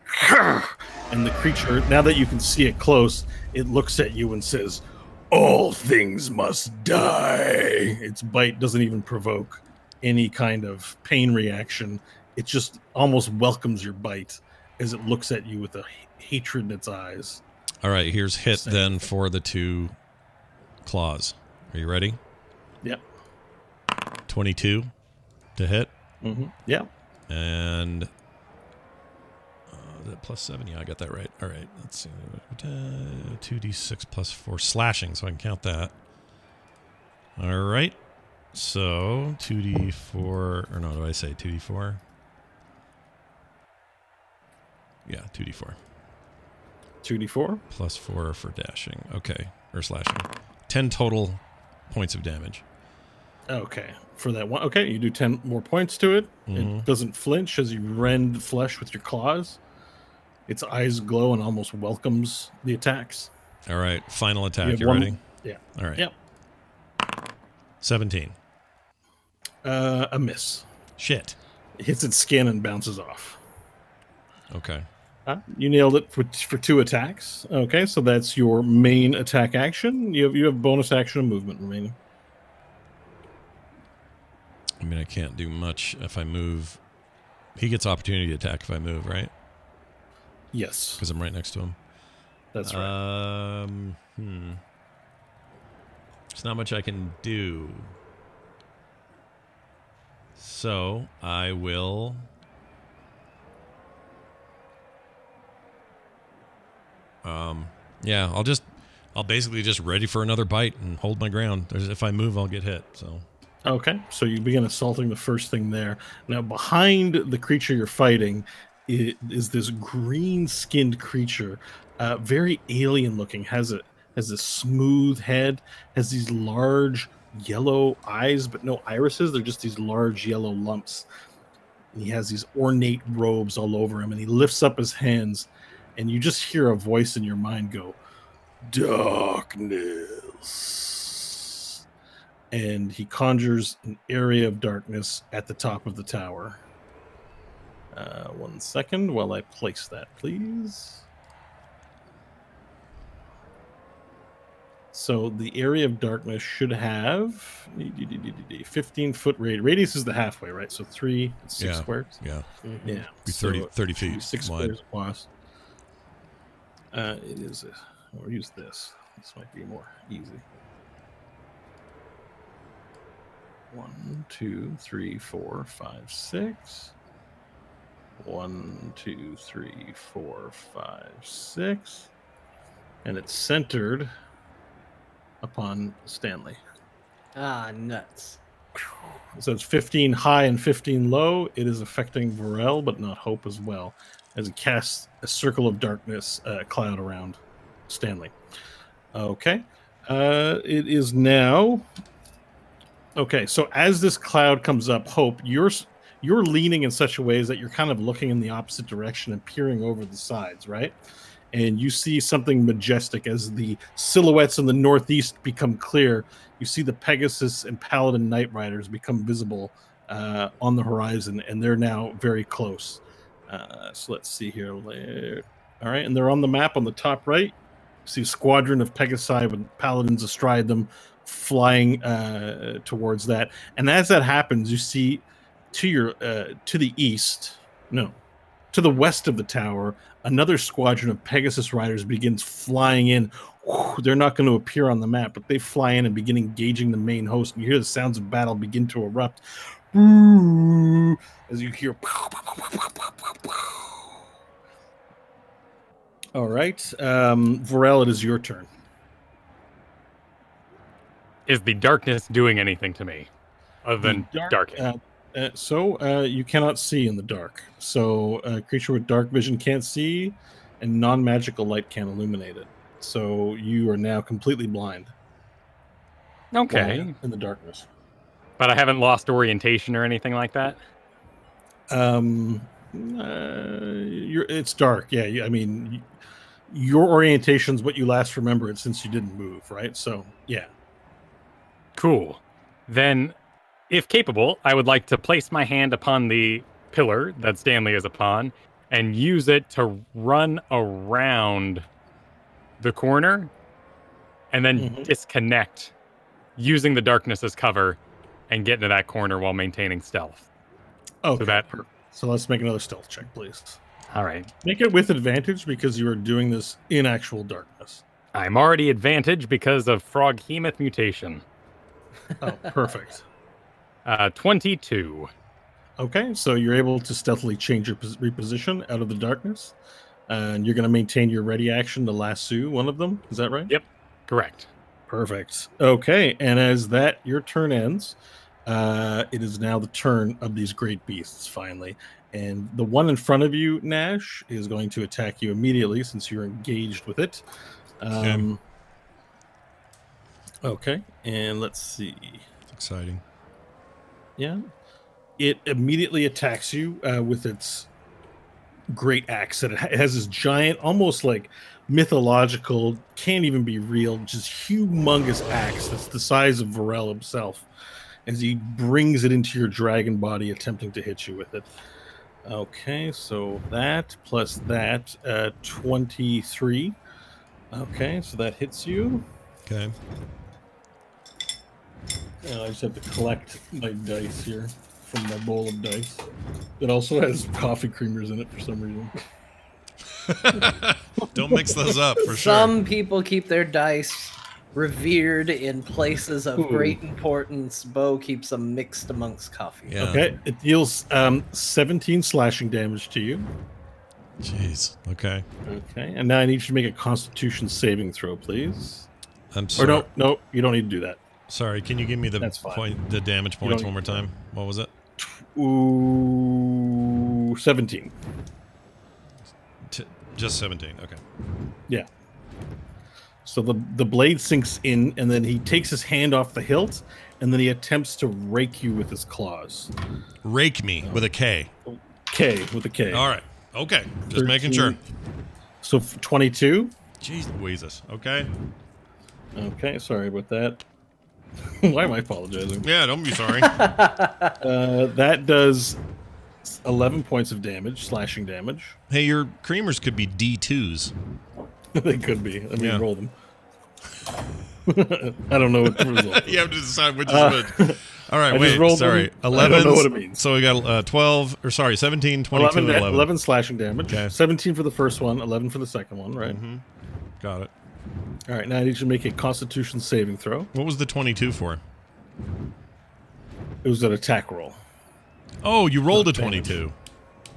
S2: and the creature, now that you can see it close, it looks at you and says, "All things must die." Its bite doesn't even provoke any kind of pain reaction. It just almost welcomes your bite as it looks at you with a hatred in its eyes.
S1: All right, here's hit
S2: Same
S1: then
S2: thing.
S1: for the 2 claws. Are you ready?
S2: Yep.
S1: 22 to hit.
S2: Mm-hmm. Yep.
S1: And that +7. Yeah, I got that right. All right, let's see. 2d6 +4 slashing, so I can count that. All right. So 2d4, or no, do I say 2d4? Yeah, 2d4.
S2: 2d4.
S1: +4 for dashing. Okay, or slashing. 10 total points of damage.
S2: Okay. For that one. Okay, you do 10 more points to it.
S1: Mhm.
S2: It doesn't flinch as you rend flesh with your claws. Its eyes glow and almost welcomes the attacks.
S1: All right, final attack.
S2: have
S1: You
S2: one-
S1: ready?
S2: Yeah.
S1: All right.
S2: Yep.
S1: 17.
S2: A miss.
S1: Shit.
S2: It hits its skin and bounces off.
S1: Okay.
S2: You nailed it for 2 attacks. Okay, so that's your main attack action. You have bonus action and movement remaining.
S1: mean, I can't do much if I move. He gets opportunity to attack if I move, right?
S2: Yes,
S1: Because I'm right next to him.
S2: that's right.
S1: There's not much I can do. So I will. Yeah, I'll basically just ready for another bite and hold my ground. If I move, I'll get hit. So.
S2: Okay, so you begin assaulting the first thing there. Now, behind the creature you're fighting is this green-skinned creature, very alien-looking. Has a smooth head, has these large yellow eyes, but no irises. They're just these large yellow lumps. And he has these ornate robes all over him, and he lifts up his hands, and you just hear a voice in your mind go, "Darkness." And he conjures an area of darkness at the top of the tower. 1 second while I place that, please. So the area of darkness should have 15-foot radius. Radius is the halfway, right? So 3 and 6 squares.
S1: Yeah.
S5: Mhm.
S2: Yeah.
S1: Be 30
S2: So
S1: 30
S2: it should be
S1: feet
S2: 6
S1: wide.
S2: squares across. It is. We'll use this. This might be more easy. 1, 2, 3, 4, 5, 6. 1, 2, 3, 4, 5, 6. And it's centered upon Stanley.
S5: Ah, nuts.
S2: So it's 15 high and 15 low. It is affecting Varel, but not Hope as well, as it casts a circle of darkness cloud around Stanley. Okay. It is now. Okay, so as this cloud comes up, Hope, you're leaning in such a way that you're kind of looking in the opposite direction and peering over the sides, right? And you see something majestic as the silhouettes in the northeast become clear. You see the Pegasus and Paladin Night Riders become visible on the horizon, and they're now very close. So let's see here. All right, and they're on the map on the top right. You see a squadron of Pegasi with Paladins astride them, flying towards that. And as that happens, you see to the east, no, to the west of the tower, another squadron of Pegasus riders begins flying in. They're not going to appear on the map, but they fly in and begin engaging the main host. And you hear the sounds of battle begin to erupt as you hear. All right, Varel, it is your turn.
S4: Is the darkness doing anything to me other than darking?
S2: So you cannot see in the dark. So a creature with dark vision can't see, and non-magical light can't illuminate it. So you are now completely blind.
S4: Okay.
S2: In the darkness.
S4: But I haven't lost orientation or anything like that?
S2: It's dark. Yeah, I mean, your orientation's what you last remembered since you didn't move, right? So, yeah.
S4: Cool. Then, if capable, I would like to place my hand upon the pillar that Stanley is upon and use it to run around the corner and then disconnect using the darkness as cover and get into that corner while maintaining stealth.
S2: Okay, perfect. So let's make another stealth check, please.
S4: All right.
S2: Make it with advantage because you are doing this in actual darkness.
S4: I'm already advantaged because of Froghemoth mutation.
S2: Oh, perfect.
S4: 22.
S2: Okay, so you're able to stealthily change your reposition out of the darkness, and you're going to maintain your ready action to lasso one of them. Is that right?
S4: Yep, correct.
S2: Perfect. Okay, and as your turn ends, it is now the turn of these great beasts, finally. And the one in front of you, Nash, is going to attack you immediately since you're engaged with it. Okay, and let's see.
S1: It's exciting.
S2: Yeah. It immediately attacks you with its great axe. It has this giant, almost like mythological, can't even be real, just humongous axe that's the size of Varel himself as he brings it into your dragon body, attempting to hit you with it. Okay, so that plus that, 23. Okay, so that hits you.
S1: Okay.
S2: I just have to collect my dice here from my bowl of dice. It also has coffee creamers in it for some reason.
S1: Don't mix those up for
S5: Some
S1: sure.
S5: people keep their dice revered in places of
S2: Ooh.
S5: great importance. Bo keeps them mixed amongst coffee.
S1: Yeah.
S2: Okay, it deals 17 slashing damage to you.
S1: Jeez. Okay.
S2: Okay, and now I need you to make a Constitution saving throw, please.
S1: I'm sorry.
S2: Or no, you don't need to do that.
S1: Sorry. Can you give me the
S2: That's fine.
S1: the damage
S2: You
S1: points
S2: don't
S1: one more
S2: need to.
S1: time? What was it?
S2: Ooh, 17.
S1: Just 17. Okay.
S2: Yeah. So the blade sinks in, and then he takes his hand off the hilt, and then he attempts to rake you with his claws.
S1: Rake me with a K.
S2: K with a K.
S1: All right. Okay. Just making sure.
S2: 13. So 22.
S1: Jeez Louises. Okay.
S2: Okay, sorry about that. Why am I apologizing?
S1: Yeah, don't be sorry.
S2: That does 11 points of damage, slashing damage.
S1: Hey, your creamers could be D2s.
S2: They could be. I mean,
S1: Yeah.
S2: roll them. I don't know what the result is.
S1: You have to decide which is which. All right,
S2: I just
S1: wait.
S2: rolled
S1: Sorry.
S2: them.
S1: 11.
S2: I don't know what it means.
S1: So we got 12, or sorry, 17, 22,
S2: 11,
S1: and 11.
S2: 11 slashing damage.
S1: Okay.
S2: 17 for the first one, 11 for the second one, right?
S1: Mm-hmm. Got it.
S2: All right, now I need you to make a Constitution saving throw.
S1: What was the 22 for?
S2: It was an attack roll.
S1: Oh, you rolled a
S2: Not damage.
S1: 22.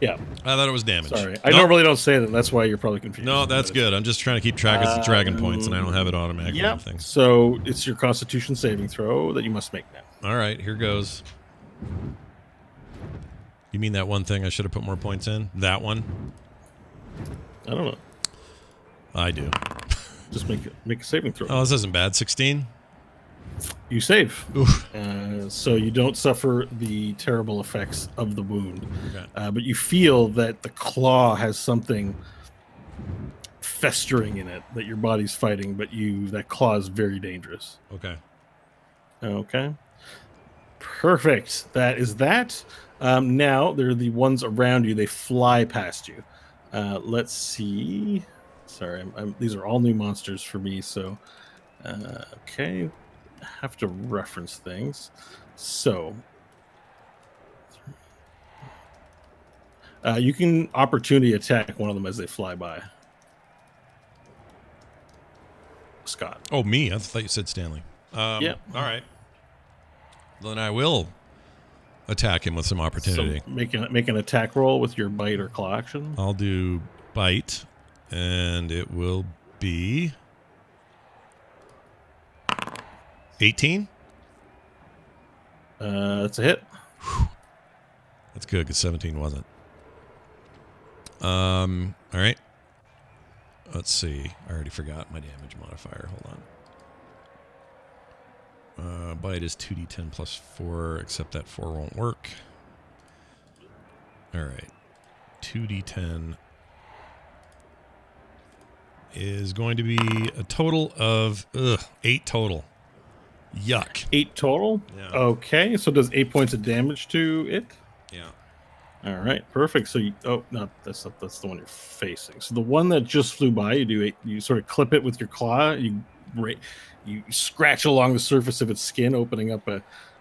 S2: Yeah,
S1: I thought it was damage.
S2: sorry. I
S1: Nope.
S2: normally don't say that. That's why you're probably confused.
S1: No, that's good. I'm just trying to keep track of the dragon points, and I don't have it automatically.
S2: Yeah.
S1: on things.
S2: So it's your Constitution saving throw that you must make now.
S1: All right, here goes. You mean that one thing I should have put more points in? That one?
S2: I don't know.
S1: I do.
S2: Just make a saving throw.
S1: Oh, this isn't bad. 16?
S2: You save.
S1: Oof.
S2: So you don't suffer the terrible effects of the wound.
S1: Okay.
S2: But you feel that the claw has something festering in it that your body's fighting, but that claw is very dangerous.
S1: Okay.
S2: Okay. Perfect. That is that. Now they're the ones around you. They fly past you. Let's see. Sorry, these are all new monsters for me. So, okay. I have to reference things. So, you can opportunity attack one of them as they fly by. Scott.
S1: Oh, me? I thought you said Stanley.
S2: Yeah.
S1: All right. Then I will attack him with some opportunity.
S2: So make an attack roll with your bite or claw action.
S1: I'll do bite, and it will be 18.
S2: That's a hit.
S1: That's good because 17 wasn't. All right. Let's see. I already forgot my damage modifier. Hold on. Bite is 2d10 plus 4, except that 4 won't work. All right. 2d10 is going to be a total of 8 total. Yuck.
S2: 8 total.
S1: Yeah.
S2: Okay, so does 8 points of damage to it.
S1: Yeah.
S2: All right, perfect. So that's the one you're facing. So the one that just flew by, you sort of clip it with your claw. You scratch along the surface of its skin, opening up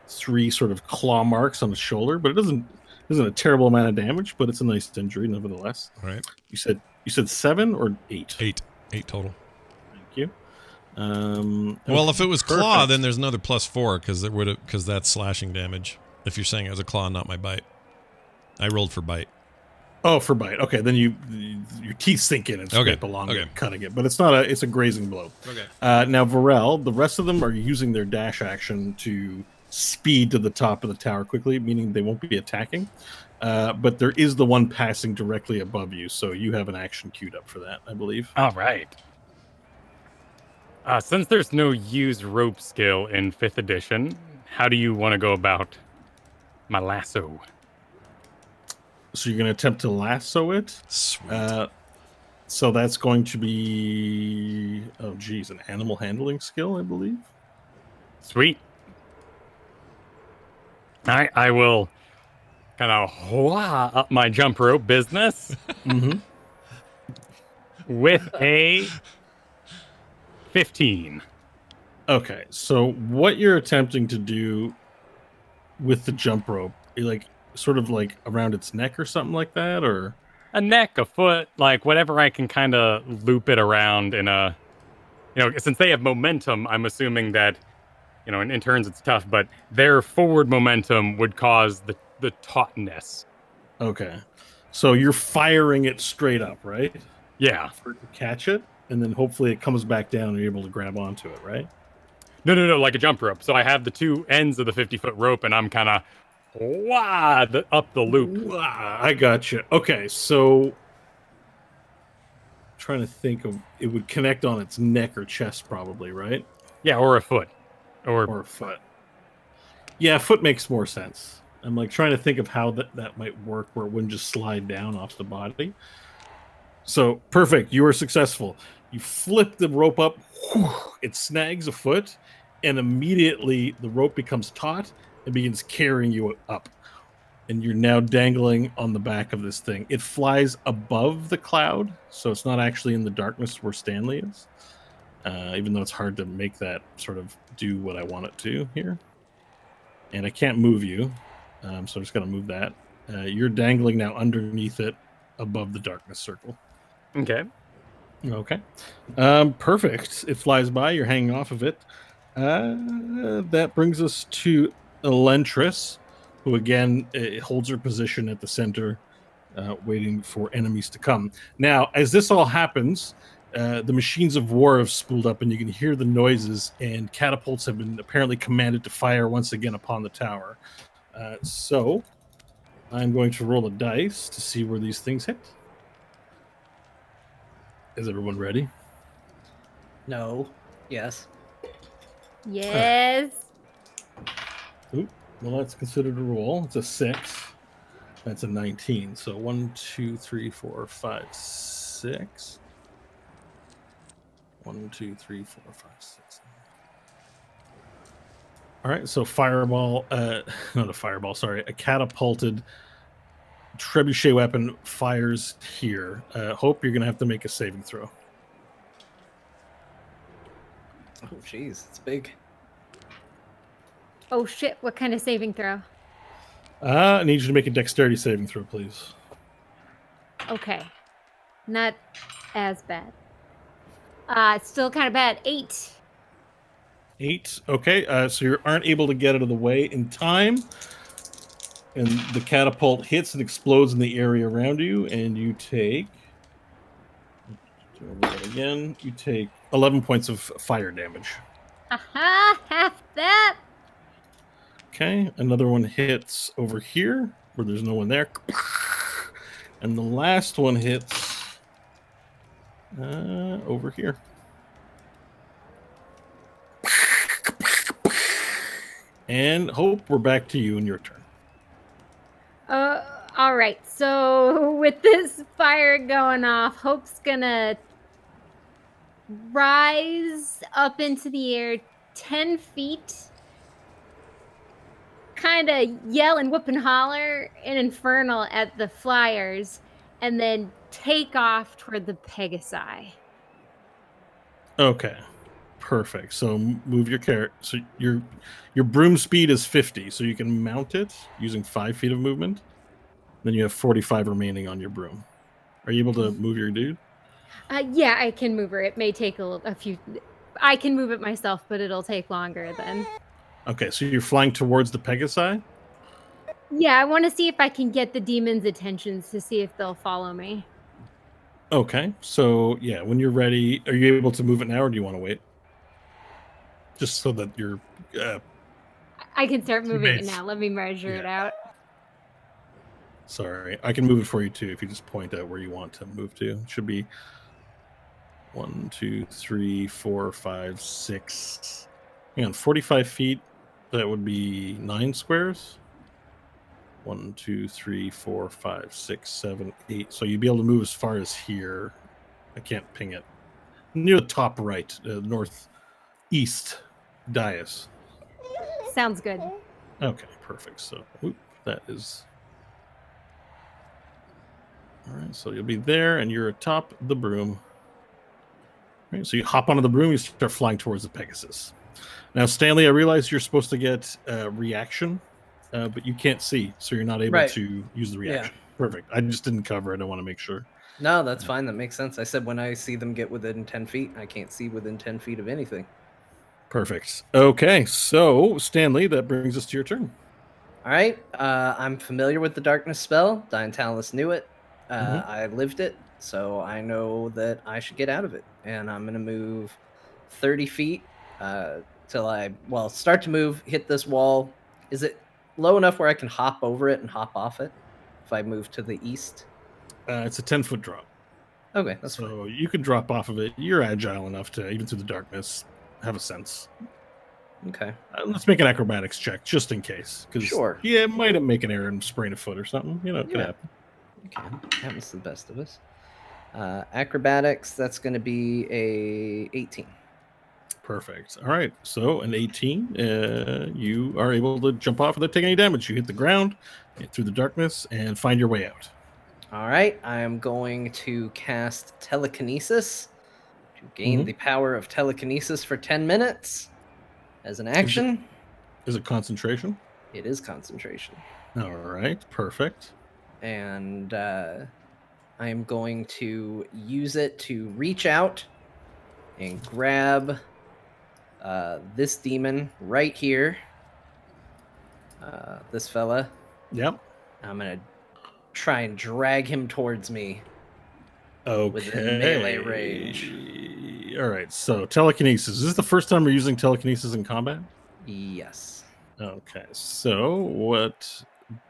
S2: 3 sort of claw marks on the shoulder. But it isn't a terrible amount of damage, but it's a nice injury nevertheless.
S1: All right.
S2: You said 7 or 8?
S1: 8 total.
S2: Thank you.
S1: Well, if it was claw,
S2: perfect.
S1: then there's another plus 4 because that's slashing damage. If you're saying it was a claw, not my bite. I rolled for bite.
S2: Oh, for bite. Okay, then your teeth sink in and scrape along it, cutting it. But it's a grazing blow.
S1: Okay.
S2: Now, Varel, the rest of them are using their dash action to speed to the top of the tower quickly, meaning they won't be attacking. But there is the one passing directly above you, so you have an action queued up for that, I believe.
S4: All right. Since there's no use rope skill in 5th edition, how do you want to go about my lasso?
S2: So you're going to attempt to lasso it.
S1: Sweet.
S2: So that's going to be, an animal handling skill, I believe.
S4: Sweet. I will kind of up my jump rope business
S2: Mm-hmm.
S4: with a 15.
S2: Okay, so what you're attempting to do with the jump rope, like sort of like around its neck or something like that, or
S4: A neck, a foot, like whatever I can kind of loop it around in a, since they have momentum, I'm assuming that, in turns it's tough, but their forward momentum would cause the tautness.
S2: okay. So you're firing it straight up, right?
S4: Yeah.
S2: For it to catch it, and then hopefully it comes back down and you're able to grab onto it, right?
S4: No, like a jump rope. So I have the two ends of the 50-foot rope, and I'm kind of up the loop.
S2: Wah, I got you. Okay, so trying to think of it would connect on its neck or chest, probably, right?
S4: Yeah, or a foot, or
S2: Or a foot. Yeah, foot makes more sense. I'm like trying to think of how that might work where it wouldn't just slide down off the body. So perfect. You are successful. You flip the rope up, it snags a foot, and immediately the rope becomes taut and begins carrying you up. And you're now dangling on the back of this thing. It flies above the cloud, so it's not actually in the darkness where Stanley is. Even though it's hard to make that sort of do what I want it to here. And I can't move you, so I'm just going to move that. You're dangling now underneath it above the darkness circle.
S4: Okay.
S2: Okay. Perfect. It flies by. You're hanging off of it. That brings us to Elentris, who again holds her position at the center, waiting for enemies to come. Now, as this all happens, the machines of war have spooled up, and you can hear the noises, and catapults have been apparently commanded to fire once again upon the tower. So I'm going to roll a dice to see where these things hit. Is everyone ready?
S5: No. Yes.
S3: Yes.
S2: Oop, well, that's considered a roll. It's a 6. That's a 19. So 1, 2, 3, 4, 5, 6. 1, 2, 3, 4, 5, 6. All right, so fireball, not a fireball, sorry, a catapulted trebuchet weapon fires here. Hope you're going to have to make a saving throw.
S5: Oh, jeez, it's big.
S3: Oh shit! What kind of saving throw?
S2: I need you to make a dexterity saving throw, please.
S3: Okay, not as bad. Still kind of bad. 8.
S2: 8. Okay, so you aren't able to get out of the way in time. And the catapult hits and explodes in the area around you, and you take... Again, you take 11 points of fire damage.
S3: Aha! Half that.
S2: Okay, another one hits over here, where there's no one there. And the last one hits over here. And Hope, we're back to you and your turn.
S3: All right. So with this fire going off, Hope's gonna rise up into the air 10 feet, kind of yell and whoop and holler in Infernal at the flyers, and then take off toward the Pegasi.
S2: Okay, perfect. So move your carrot. So your broom speed is 50, so you can mount it using 5 feet of movement. Then you have 45 remaining on your broom. Are you able to move your dude?
S3: Yeah, I can move her. It may take a few. I can move it myself, but it'll take longer then.
S2: Okay, so you're flying towards the Pegasi?
S3: Yeah, I want to see if I can get the demons' attentions to see if they'll follow me.
S2: Okay, so yeah, when you're ready, are you able to move it now, or do you want to wait? Just so that you're...
S3: I can start moving it
S2: Teammates.
S3: now. Let me measure it out.
S2: Sorry, I can move it for you too if you just point out where you want to move to. It should be 1, 2, 3, 4, 5, 6. Hang on, 45 feet. That would be 9 squares. 1, 2, 3, 4, 5, 6, 7, 8. So you'd be able to move as far as here. I can't ping it. Near the top right, northeast dais.
S3: Sounds good.
S2: Okay, perfect. So that is... All right, so you'll be there, and you're atop the broom. All right, so you hop onto the broom, you start flying towards the Pegasus. Now, Stanley, I realize you're supposed to get reaction, but you can't see, so you're not able
S5: Right.
S2: to use the
S5: Yeah.
S2: reaction. Perfect. I just didn't cover it. I want to make sure.
S5: No, that's fine. That makes sense. I said when I see them get within 10 feet, I can't see within 10 feet of anything.
S2: Perfect. Okay, so Stanley, that brings us to your turn.
S5: All right. I'm familiar with the darkness spell. Diantalis knew it. I lived it, so I know that I should get out of it. And I'm going to move 30 feet till I, start to move, hit this wall. Is it low enough where I can hop over it and hop off it if I move to the east?
S2: It's a 10-foot drop.
S5: Okay, that's
S2: so
S5: fine.
S2: you can drop off of it. You're agile enough to, even through the darkness, have a sense.
S5: Okay.
S2: Let's make an acrobatics check just in case.
S5: Sure.
S2: Yeah, it might make an error and sprain a foot or something. You know, it could happen.
S5: You can. Happens to the best of us. Acrobatics, that's going to be a 18.
S2: Perfect. All right. So an 18, you are able to jump off without taking any damage. You hit the ground, get through the darkness, and find your way out.
S5: All right. I am going to cast telekinesis to gain the power of telekinesis for 10 minutes as an action.
S2: Is it concentration?
S5: It is concentration.
S2: All right. Perfect.
S5: And I am going to use it to reach out and grab this demon right here. This fella.
S2: Yep.
S5: I'm going to try and drag him towards me.
S2: Okay.
S5: Within melee range.
S2: All right. So telekinesis. Is this the first time we're using telekinesis in combat?
S5: Yes.
S2: Okay. So what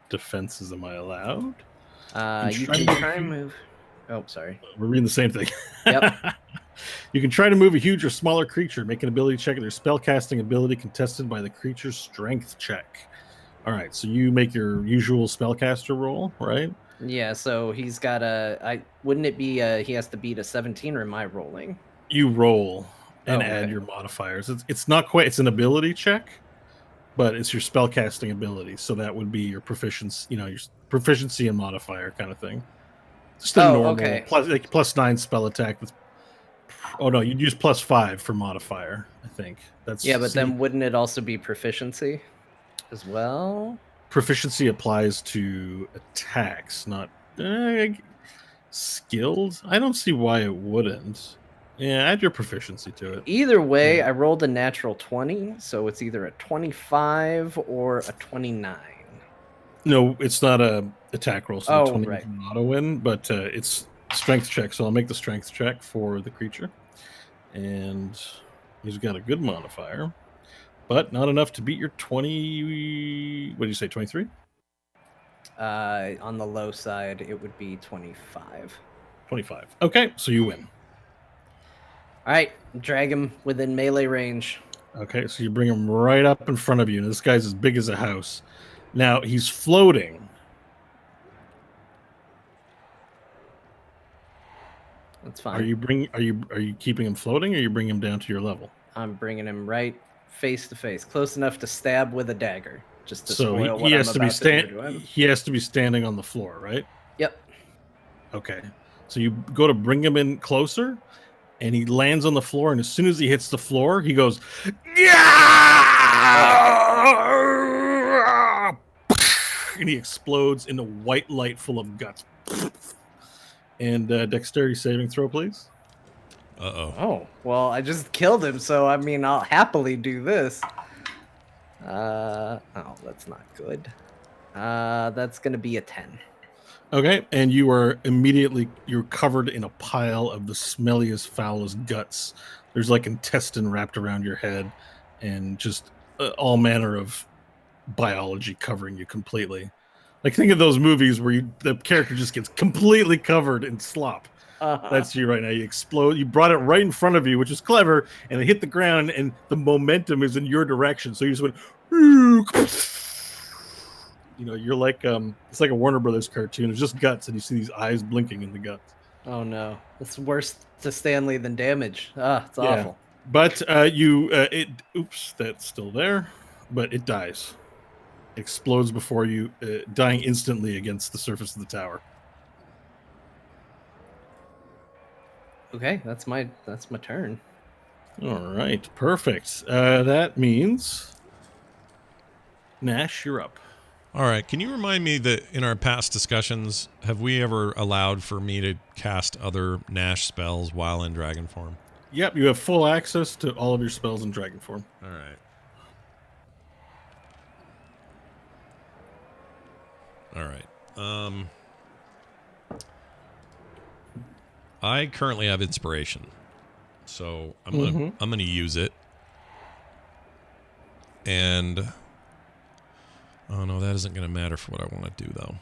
S2: defenses am I allowed?
S5: You can try and move. Oh, sorry.
S2: We're reading the same thing.
S5: Yep.
S2: You can try to move a huge or smaller creature. Make an ability check. Their spellcasting ability contested by the creature's strength check. All right. So you make your usual spellcaster roll, right?
S5: Yeah. So he's got wouldn't it be he has to beat a 17, or am I rolling?
S2: You roll and
S5: okay.
S2: add your modifiers. It's not quite. It's an ability check, but it's your spellcasting ability. So that would be your proficiency. You know, your proficiency and modifier kind of thing. Just a normal plus 9 spell attack. Oh no, you'd use +5 for modifier. I think that's
S5: but then wouldn't it also be proficiency as well?
S2: Proficiency applies to attacks, not skilled. I don't see why it wouldn't. Yeah, add your proficiency to it.
S5: Either way, I rolled a natural 20, so it's either a 25 or a 29.
S2: No, it's not a attack roll, so the 20
S5: right.
S2: is an auto win, but it's strength check. So I'll make the strength check for the creature, and he's got a good modifier, but not enough to beat your 20. What did you say, 23?
S5: On the low side, it would be 25.
S2: 25. Okay, so you win.
S5: All right, drag him within melee range.
S2: Okay, so you bring him right up in front of you, and this guy's as big as a house. Now he's floating.
S5: That's fine.
S2: Are you keeping him floating, or are you bringing him down to your level?
S5: I'm bringing him right face to face, close enough to stab with a dagger. Just to
S2: so
S5: spoil
S2: he
S5: what
S2: has
S5: I'm
S2: to be
S5: about to do to him.
S2: He has to be standing on the floor, right?
S5: Yep.
S2: Okay. So you go to bring him in closer, and he lands on the floor, and as soon as he hits the floor, he goes, yeah! And he explodes into white light full of guts. And dexterity saving throw, please.
S1: Uh-oh.
S5: Oh, well, I just killed him, so I mean, I'll happily do this. Oh, that's not good. That's gonna be a 10.
S2: Okay, and you're covered in a pile of the smelliest, foulest guts. There's like intestine wrapped around your head, and just all manner of biology covering you completely. Like, think of those movies where the character just gets completely covered in slop. That's you right now. You explode. You brought it right in front of you, which is clever, and it hit the ground, and the momentum is in your direction. So you just went, you know, you're like it's like a Warner Brothers cartoon. It's just guts, and you see these eyes blinking in the guts.
S5: Oh no, it's worse to Stanley than damage. It's awful.
S2: But oops, that's still there, but it dies. It explodes before you, dying instantly against the surface of the tower.
S5: Okay, that's my turn.
S2: All right, perfect. That means Nash, you're up.
S1: All right. Can you remind me that in our past discussions, have we ever allowed for me to cast other Nash spells while in dragon form?
S2: Yep, you have full access to all of your spells in dragon form.
S1: All right. All right. I currently have inspiration, so I'm gonna use it. And oh no, that isn't gonna matter for what I want to do though.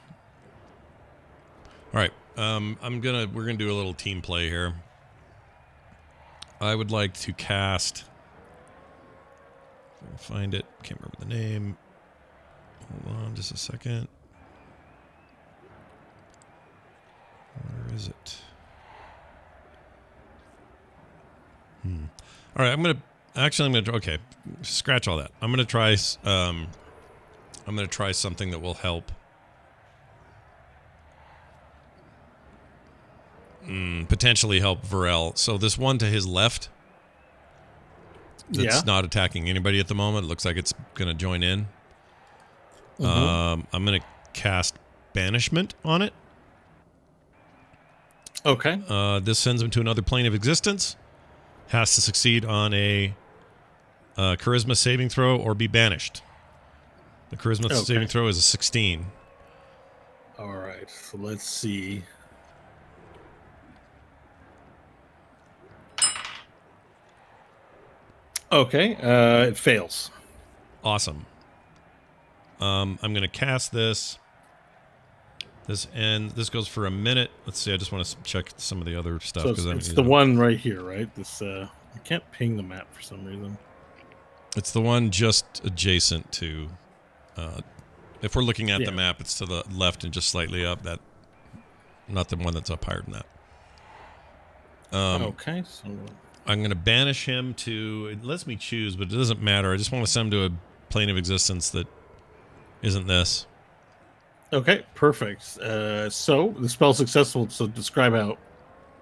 S1: All right. We're gonna do a little team play here. I would like to cast. I'll find it. Can't remember the name. Hold on, just a second. Where is it? All right, I'm gonna okay, scratch all that. I'm gonna try something that will help. Potentially help Varel. So this one to his left, that's not attacking anybody at the moment. It looks like it's gonna join in. I'm gonna cast Banishment on it.
S2: Okay.
S1: This sends him to another plane of existence. Has to succeed on a charisma saving throw or be banished. The charisma saving throw is a 16.
S2: All right. So let's see. Okay. It fails.
S1: Awesome. I'm going to cast this. This goes for a minute. Let's see. I just want to check some of the other stuff.
S2: So it's the one right here, right? This I can't ping the map for some reason.
S1: It's the one just adjacent to. If we're looking at the map, it's to the left and just slightly up. That, not the one that's up higher than that.
S2: Okay. So
S1: I'm going to banish him to. It lets me choose, but it doesn't matter. I just want to send him to a plane of existence that isn't this.
S2: Okay, perfect. So the spell's successful. So describe how.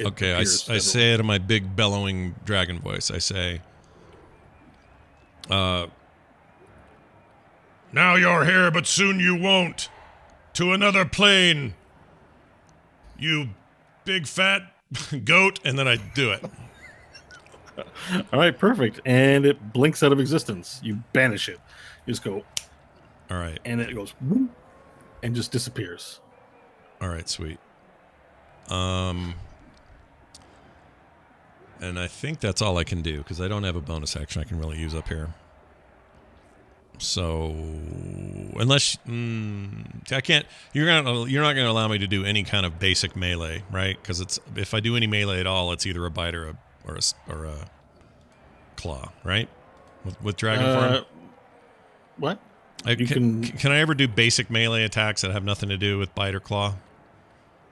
S1: I say it in my big bellowing dragon voice. I say, "Now you're here, but soon you won't. To another plane, you big fat goat." And then I do it.
S2: All right, perfect. And it blinks out of existence. You banish it. You just go.
S1: All right.
S2: And it goes. Whoop, and just disappears.
S1: All right, sweet. And I think that's all I can do because I don't have a bonus action I can really use up here. So unless I can't, you're not going to allow me to do any kind of basic melee, right? Because if I do any melee at all, it's either a bite or a claw, right? With dragon form.
S2: What?
S1: Can I ever do basic melee attacks that have nothing to do with bite or claw?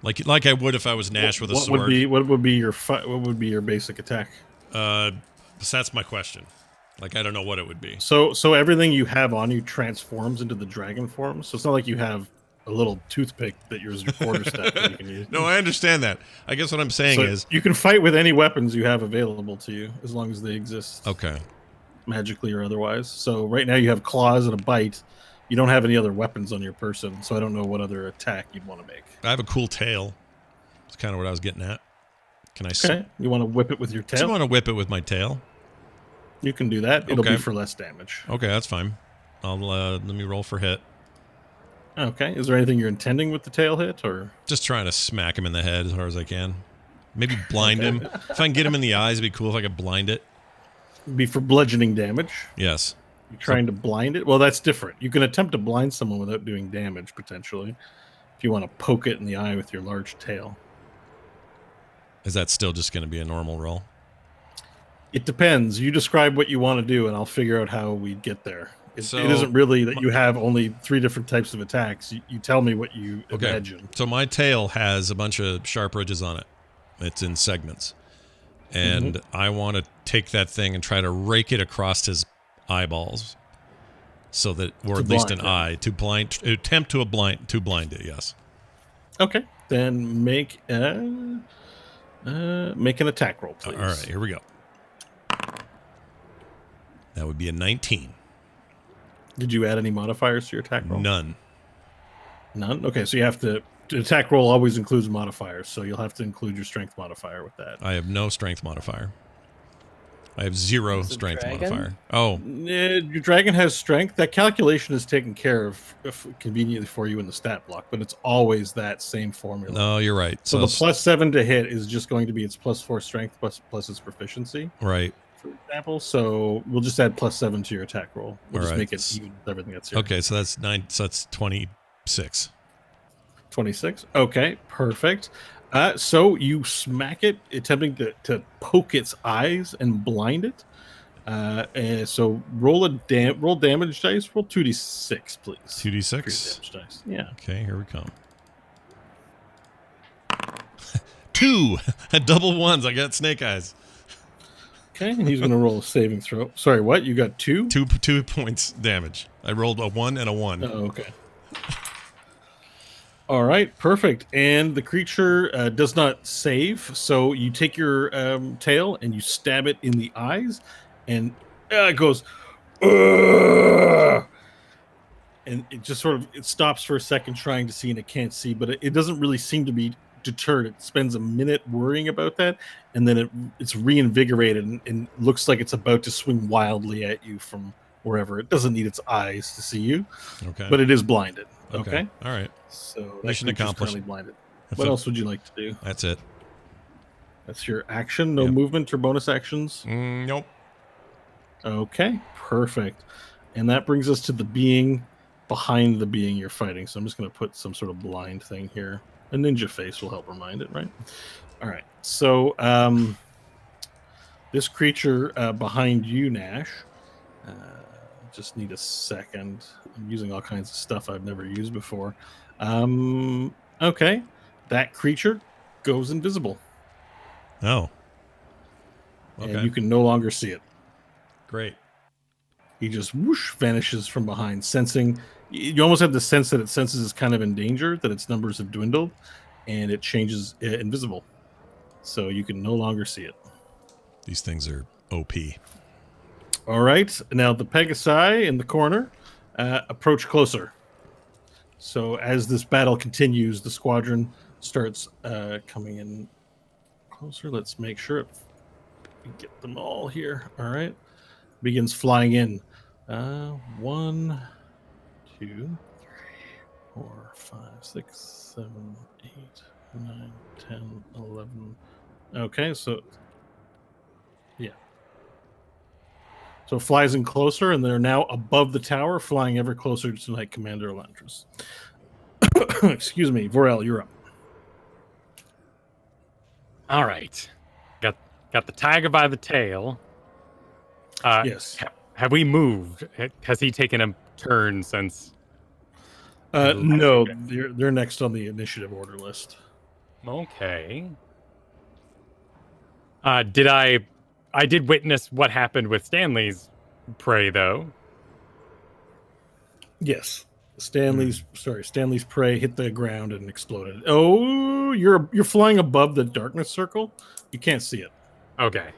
S1: Like I would if I was Nash with a sword.
S2: What would be your basic attack?
S1: That's my question. Like I don't know what it would be.
S2: So everything you have on you transforms into the dragon form. So it's not like you have a little toothpick that is your quarterstaff that you can use.
S1: No, I understand that. I guess what I'm saying is
S2: you can fight with any weapons you have available to you as long as they exist.
S1: Okay.
S2: Magically or otherwise. So right now you have claws and a bite. You don't have any other weapons on your person, so I don't know what other attack you'd want to make.
S1: I have a cool tail. That's kind of what I was getting at. Can I?
S2: Okay. You want to whip it with your tail?
S1: I want to whip it with my tail.
S2: You can do that. It'll be for less damage.
S1: Okay, that's fine. I'll let me roll for hit.
S2: Okay. Is there anything you're intending with the tail hit, or
S1: just trying to smack him in the head as hard as I can? Maybe blind him. If I can get him in the eyes, it'd be cool if I could blind it.
S2: Be for bludgeoning damage.
S1: Yes.
S2: You're trying to blind it? Well, that's different. You can attempt to blind someone without doing damage, potentially, if you want to poke it in the eye with your large tail.
S1: Is that still just going to be a normal roll?
S2: It depends. You describe what you want to do, and I'll figure out how we get there. It isn't really that you have only 3 different types of attacks. You tell me what you imagine.
S1: So my tail has a bunch of sharp ridges on it. It's in segments. And I want to take that thing and try to rake it across his eyeballs, so that, or at least an eye, attempt to blind it. Yes.
S2: Okay, then make an attack roll, please.
S1: All right, here we go. That would be a 19.
S2: Did you add any modifiers to your attack roll?
S1: None.
S2: None? Okay, so you have to... The attack roll always includes modifiers, so you'll have to include your strength modifier with that.
S1: I have no strength modifier. I have 0
S5: Is it
S1: strength
S5: dragon?
S1: modifier. Oh,
S2: Your dragon has strength. That calculation is taken care of conveniently for you in the stat block, but it's always that same formula.
S1: no, you're right.
S2: So the +7 to hit is just going to be its +4 strength plus its proficiency,
S1: Right.
S2: for example. So we'll just add +7 to your attack roll. We'll
S1: All
S2: just
S1: right.
S2: make it even with everything that's here.
S1: Okay, so that's 9. So that's 26.
S2: 26. Okay, perfect. So you smack it, attempting to poke its eyes and blind it. And so roll damage dice. Roll 2d6, please.
S1: 2d6.
S2: Damage dice. Yeah.
S1: Okay, here we come. 2 double ones. I got snake eyes.
S2: Okay, and he's going to roll a saving throw. Sorry, what? You got 2?
S1: 2 points damage. I rolled a 1 and a 1.
S2: Oh, okay. All right, perfect. And the creature does not save, so you take your tail and you stab it in the eyes, and it goes, "Ugh!" And it just sort of it stops for a second trying to see, and it can't see, but it doesn't really seem to be deterred. It spends a minute worrying about that, and then it's reinvigorated and looks like it's about to swing wildly at you from wherever. It doesn't need its eyes to see you,
S1: Okay.
S2: but it is blinded. Okay.
S1: All right.
S2: So that
S1: Mission
S2: creature's
S1: accomplished.
S2: currently blinded.
S1: If
S2: What
S1: it-
S2: else would you like to do?
S1: That's it.
S2: That's your action. No
S1: Yep.
S2: movement or bonus actions.
S1: Nope.
S2: Okay, perfect. And that brings us to the being behind the being you're fighting. So I'm just going to put some sort of blind thing here. A ninja face will help remind it, right? All right. So this creature behind you, Nash. Just need a second. I'm using all kinds of stuff I've never used before. Okay. That creature goes invisible.
S1: Oh. Okay.
S2: And you can no longer see it.
S1: Great.
S2: He just whoosh vanishes from behind, sensing. You almost have the sense that it senses it's kind of in danger, that its numbers have dwindled, and it changes invisible. So you can no longer see it.
S1: These things are OP.
S2: All right. Now the Pegasi in the corner approach closer. So as this battle continues, the squadron starts coming in closer. Let's make sure we get them all here. All right. Begins flying in. 1, 2, 3, 4, 5, 6, 7, 8, 9, 10, 11. Okay, so yeah. So it flies in closer, and they're now above the tower, flying ever closer to Knight Commander Elantris. Excuse me, Vorel, you're up.
S4: All right. Got the tiger by the tail.
S2: Yes.
S4: Have we moved? Has he taken a turn since?
S2: No, they're next on the initiative order list.
S4: Okay. I did witness what happened with Stanley's prey, though.
S2: Yes. Stanley's prey hit the ground and exploded. Oh, you're flying above the darkness circle. You can't see it.
S4: Okay.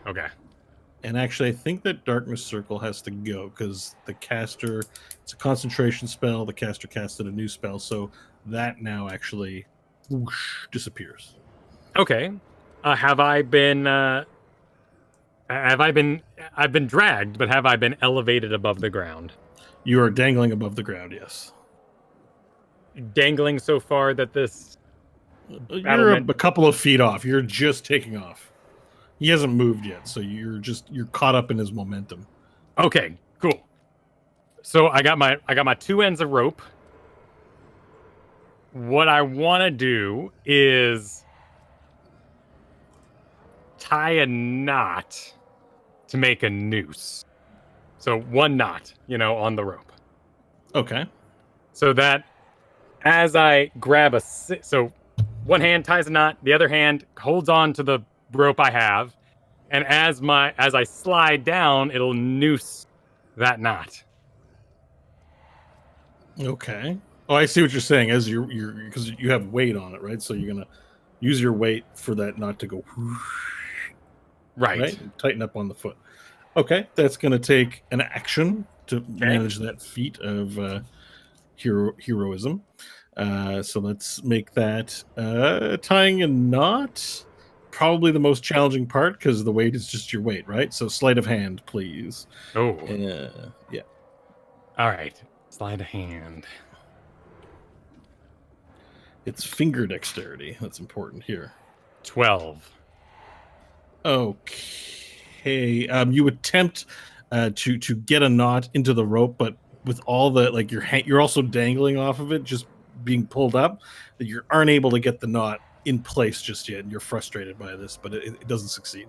S2: And actually, I think that darkness circle has to go because the caster, it's a concentration spell. The caster casted a new spell, so that now actually whoosh, disappears.
S4: Okay. I've been dragged, but have I been elevated above the ground?
S2: You are dangling above the ground, yes.
S4: Dangling so far that this
S2: You're
S4: battlement-
S2: a couple of feet off. You're just taking off. He hasn't moved yet, so you're caught up in his momentum.
S4: Okay, cool. So I got my 2 ends of rope. What I want to do is tie a knot to make a noose. So 1 knot, on the rope.
S2: Okay.
S4: So that as I grab so one hand ties a knot, the other hand holds on to the rope I have, and as I slide down, it'll noose that knot.
S2: Okay. Oh, I see what you're saying. As you're because you have weight on it, right? So you're gonna use your weight for that knot to go whoosh,
S4: Right.
S2: right? And tighten up on the foot. Okay, that's going to take an action to manage that feat of heroism. So let's make that tying a knot. Probably the most challenging part because the weight is just your weight, right? So sleight of hand, please.
S4: Oh,
S2: Yeah.
S4: all right. Slide a hand.
S2: It's finger dexterity. That's important here.
S4: 12.
S2: Okay. You attempt to get a knot into the rope, but with all the like you're also dangling off of it, just being pulled up, that you aren't able to get the knot in place just yet, and you're frustrated by this, but it doesn't succeed.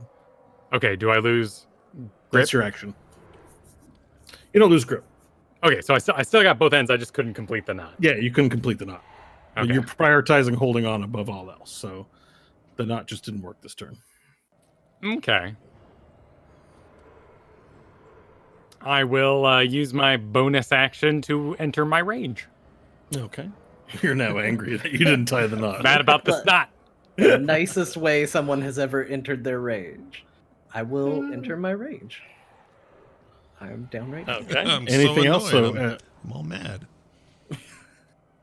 S4: Okay, do I lose grip?
S2: That's your action. You don't lose grip.
S4: Okay, so I still got both ends. I just couldn't complete the knot.
S2: Yeah, you couldn't complete the knot. But
S4: Okay.
S2: you're prioritizing holding on above all else, so the knot just didn't work this turn.
S4: Okay. I will use my bonus action to enter my range.
S2: Okay. You're now angry that you didn't tie the knot.
S4: Mad about this knot.
S5: The nicest way someone has ever entered their range. I will enter my range. I'm downright.
S2: Okay.
S1: I'm
S2: Anything
S1: so
S2: else?
S1: annoyed.
S2: So,
S1: I'm all mad.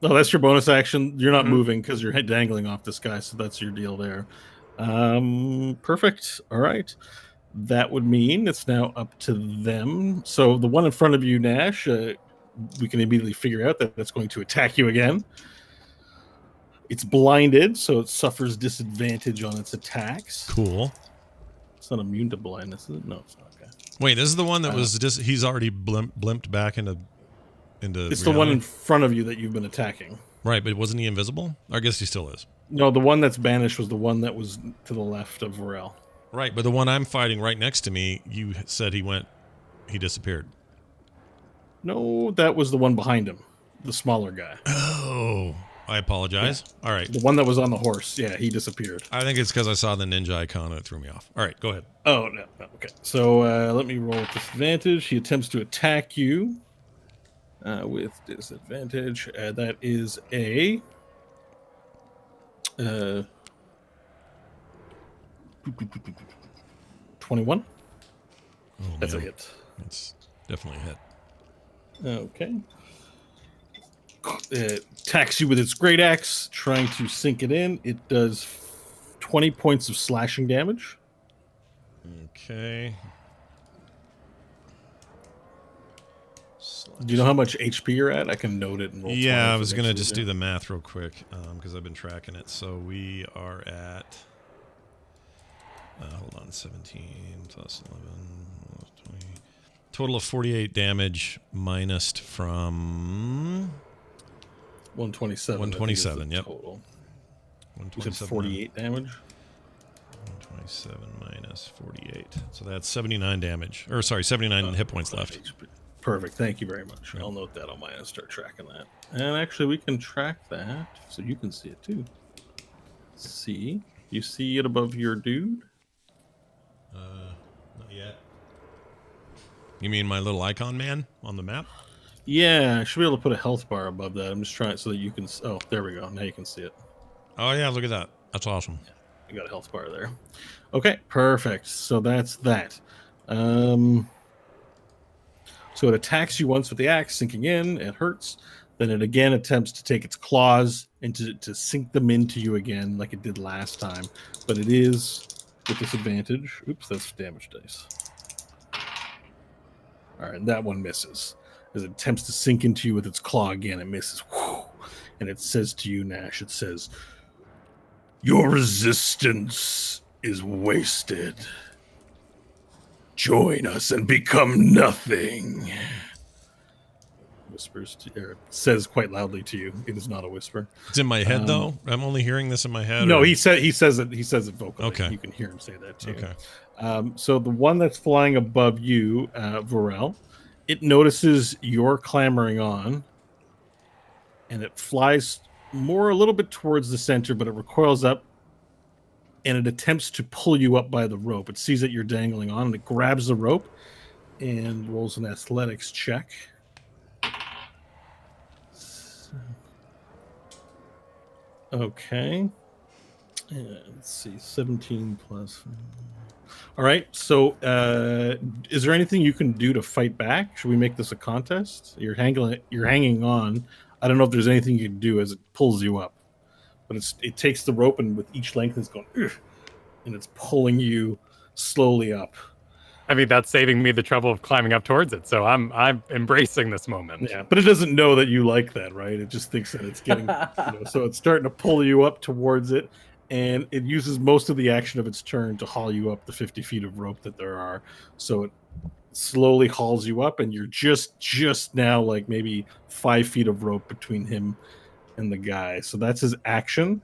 S2: no, that's your bonus action. You're not
S4: Mhm.
S2: moving because you're dangling off this guy, so that's your deal there. Perfect. All right. That would mean it's now up to them. So the one in front of you, Nash, we can immediately figure out that it's going to attack you again. It's blinded, so it suffers disadvantage on its attacks.
S1: Cool.
S2: It's not immune to blindness, is it? No, it's not. Okay.
S1: Wait, this is the one that was just, he's already blimped back into
S2: It's
S1: reality?
S2: the one in front of you that you've been attacking.
S1: Right, but wasn't he invisible? I guess he still is.
S2: No, the one that's banished was the one that was to the left of Varel.
S1: Right, but the one I'm fighting right next to me, you said he disappeared.
S2: No, that was the one behind him, the smaller guy.
S1: Oh, I apologize. Yeah. All right.
S2: The one that was on the horse. Yeah, he disappeared.
S1: I think it's because I saw the ninja icon and it threw me off. All right, go ahead.
S2: Oh, no. Okay. So let me roll with disadvantage. He attempts to attack you with disadvantage. That is a 21.
S1: Oh,
S2: That's a
S1: man.
S2: hit.
S1: It's definitely a hit.
S2: Okay. It attacks you with its great axe, trying to sink it in. It does 20 points of slashing damage.
S1: Okay.
S2: Do you know how much HP you're at? I can note it and roll.
S1: Yeah, I was going to just do the math real quick because I've been tracking it. So we are at, hold on, 17 plus 11, 20. Total of 48 damage minus from
S2: 127.
S1: 127, yep.
S2: Total. You
S1: 127.
S2: said 48 damage?
S1: 127 minus 48. So that's 79 damage. Or sorry, 79 hit points left.
S2: HP. Perfect. Thank you very much. I'll note that on mine and start tracking that. And actually, we can track that so you can see it too. See? You see it above your dude?
S1: Not yet. You mean my little icon man on the map?
S2: Yeah, I should be able to put a health bar above that. I'm just trying so that you can... Oh, there we go. Now you can see it.
S1: Oh, yeah, look at that. That's awesome.
S2: You got a health bar there. Okay, perfect. So that's that. So it attacks you once with the axe, sinking in. It hurts. Then it again attempts to take its claws and to sink them into you again like it did last time. But it is with disadvantage. Oops, that's damage dice. All right, and that one misses. As it attempts to sink into you with its claw again, it misses. Whew. And it says to you, Nash, it says, "Your resistance is wasted. Join us and become nothing." Whispers to, or says quite loudly to you. It is not a whisper.
S1: It's in my head, though. I'm only hearing this in my head.
S2: No,
S1: or...
S2: he says it vocally.
S1: Okay.
S2: You can hear him say that too.
S1: Okay.
S2: So the one that's flying above you, Varel, it notices you're clambering on, and it flies more a little bit towards the center, but it recoils up, and it attempts to pull you up by the rope. It sees that you're dangling on, and it grabs the rope and rolls an athletics check. Okay. Let's see, 17 plus. All right. So, is there anything you can do to fight back? Should we make this a contest? You're hanging on. I don't know if there's anything you can do as it pulls you up, but it takes the rope and with each length it's going, "Ugh," and it's pulling you slowly up.
S4: I mean, that's saving me the trouble of climbing up towards it. So I'm embracing this moment.
S2: Yeah, but it doesn't know that you like that, right? It just thinks that it's getting, so it's starting to pull you up towards it, and it uses most of the action of its turn to haul you up the 50 feet of rope that there are. So it slowly hauls you up, and you're just now like maybe 5 feet of rope between him and the guy. So that's his action.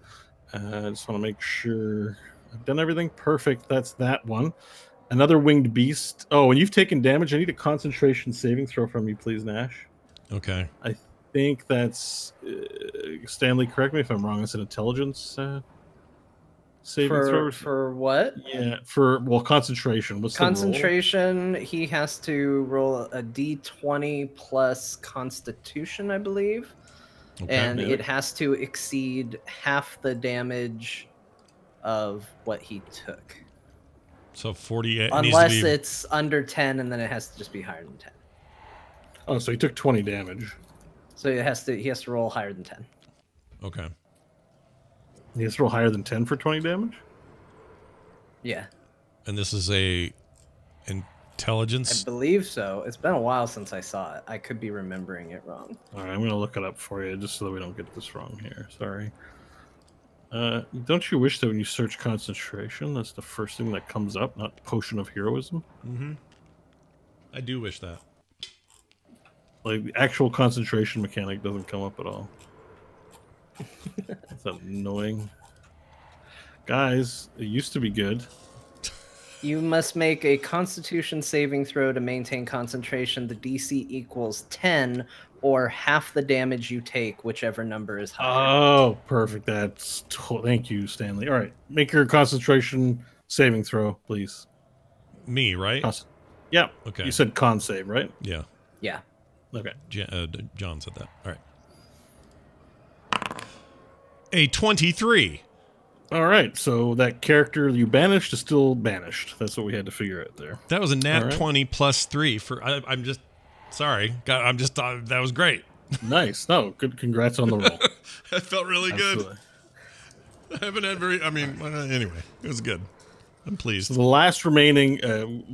S2: I just want to make sure I've done everything perfect. That's that one. Another winged beast. Oh, and you've taken damage. I need a concentration saving throw from you, please, Nash.
S1: Okay.
S2: I think that's Stanley. Correct me if I'm wrong. It's an intelligence saving throw.
S5: For what?
S2: Yeah, concentration. What's
S5: concentration? He has to roll a d20 plus Constitution, I believe, and it has to exceed half the damage of what he took.
S1: So 48.
S5: Unless it's under 10, and then it has to just be higher than 10.
S2: Oh, so he took 20 damage.
S5: So he has to roll higher than 10.
S1: Okay.
S2: He has to roll higher than 10 for 20 damage?
S5: Yeah.
S1: And this is a intelligence?
S5: I believe so. It's been a while since I saw it. I could be remembering it wrong.
S2: All right, I'm going to look it up for you just so that we don't get this wrong here. Sorry. Don't you wish that when you search concentration, that's the first thing that comes up, not potion of heroism?
S1: Mm-hmm. I do wish that.
S2: Like, the actual concentration mechanic doesn't come up at all. That's annoying. Guys, it used to be good.
S5: You must make a Constitution saving throw to maintain concentration. The DC equals 10 or half the damage you take, whichever number is higher.
S2: Oh, perfect. Thank you, Stanley. All right, make your concentration saving throw, please.
S1: Me, right?
S2: Yeah.
S1: Okay.
S2: You said con save, right?
S1: Yeah.
S5: Yeah.
S2: Okay.
S1: John said that. All right. A 23.
S2: All right. So that character you banished is still banished. That's what we had to figure out there.
S1: That was a nat
S2: right.
S1: 20 plus 3 for. I'm just sorry. God, I'm just that was great.
S2: Nice. No, good. Congrats on the roll.
S1: That felt really
S2: Absolutely.
S1: good. I haven't had very. I mean, anyway, it was good. I'm pleased.
S2: So the last remaining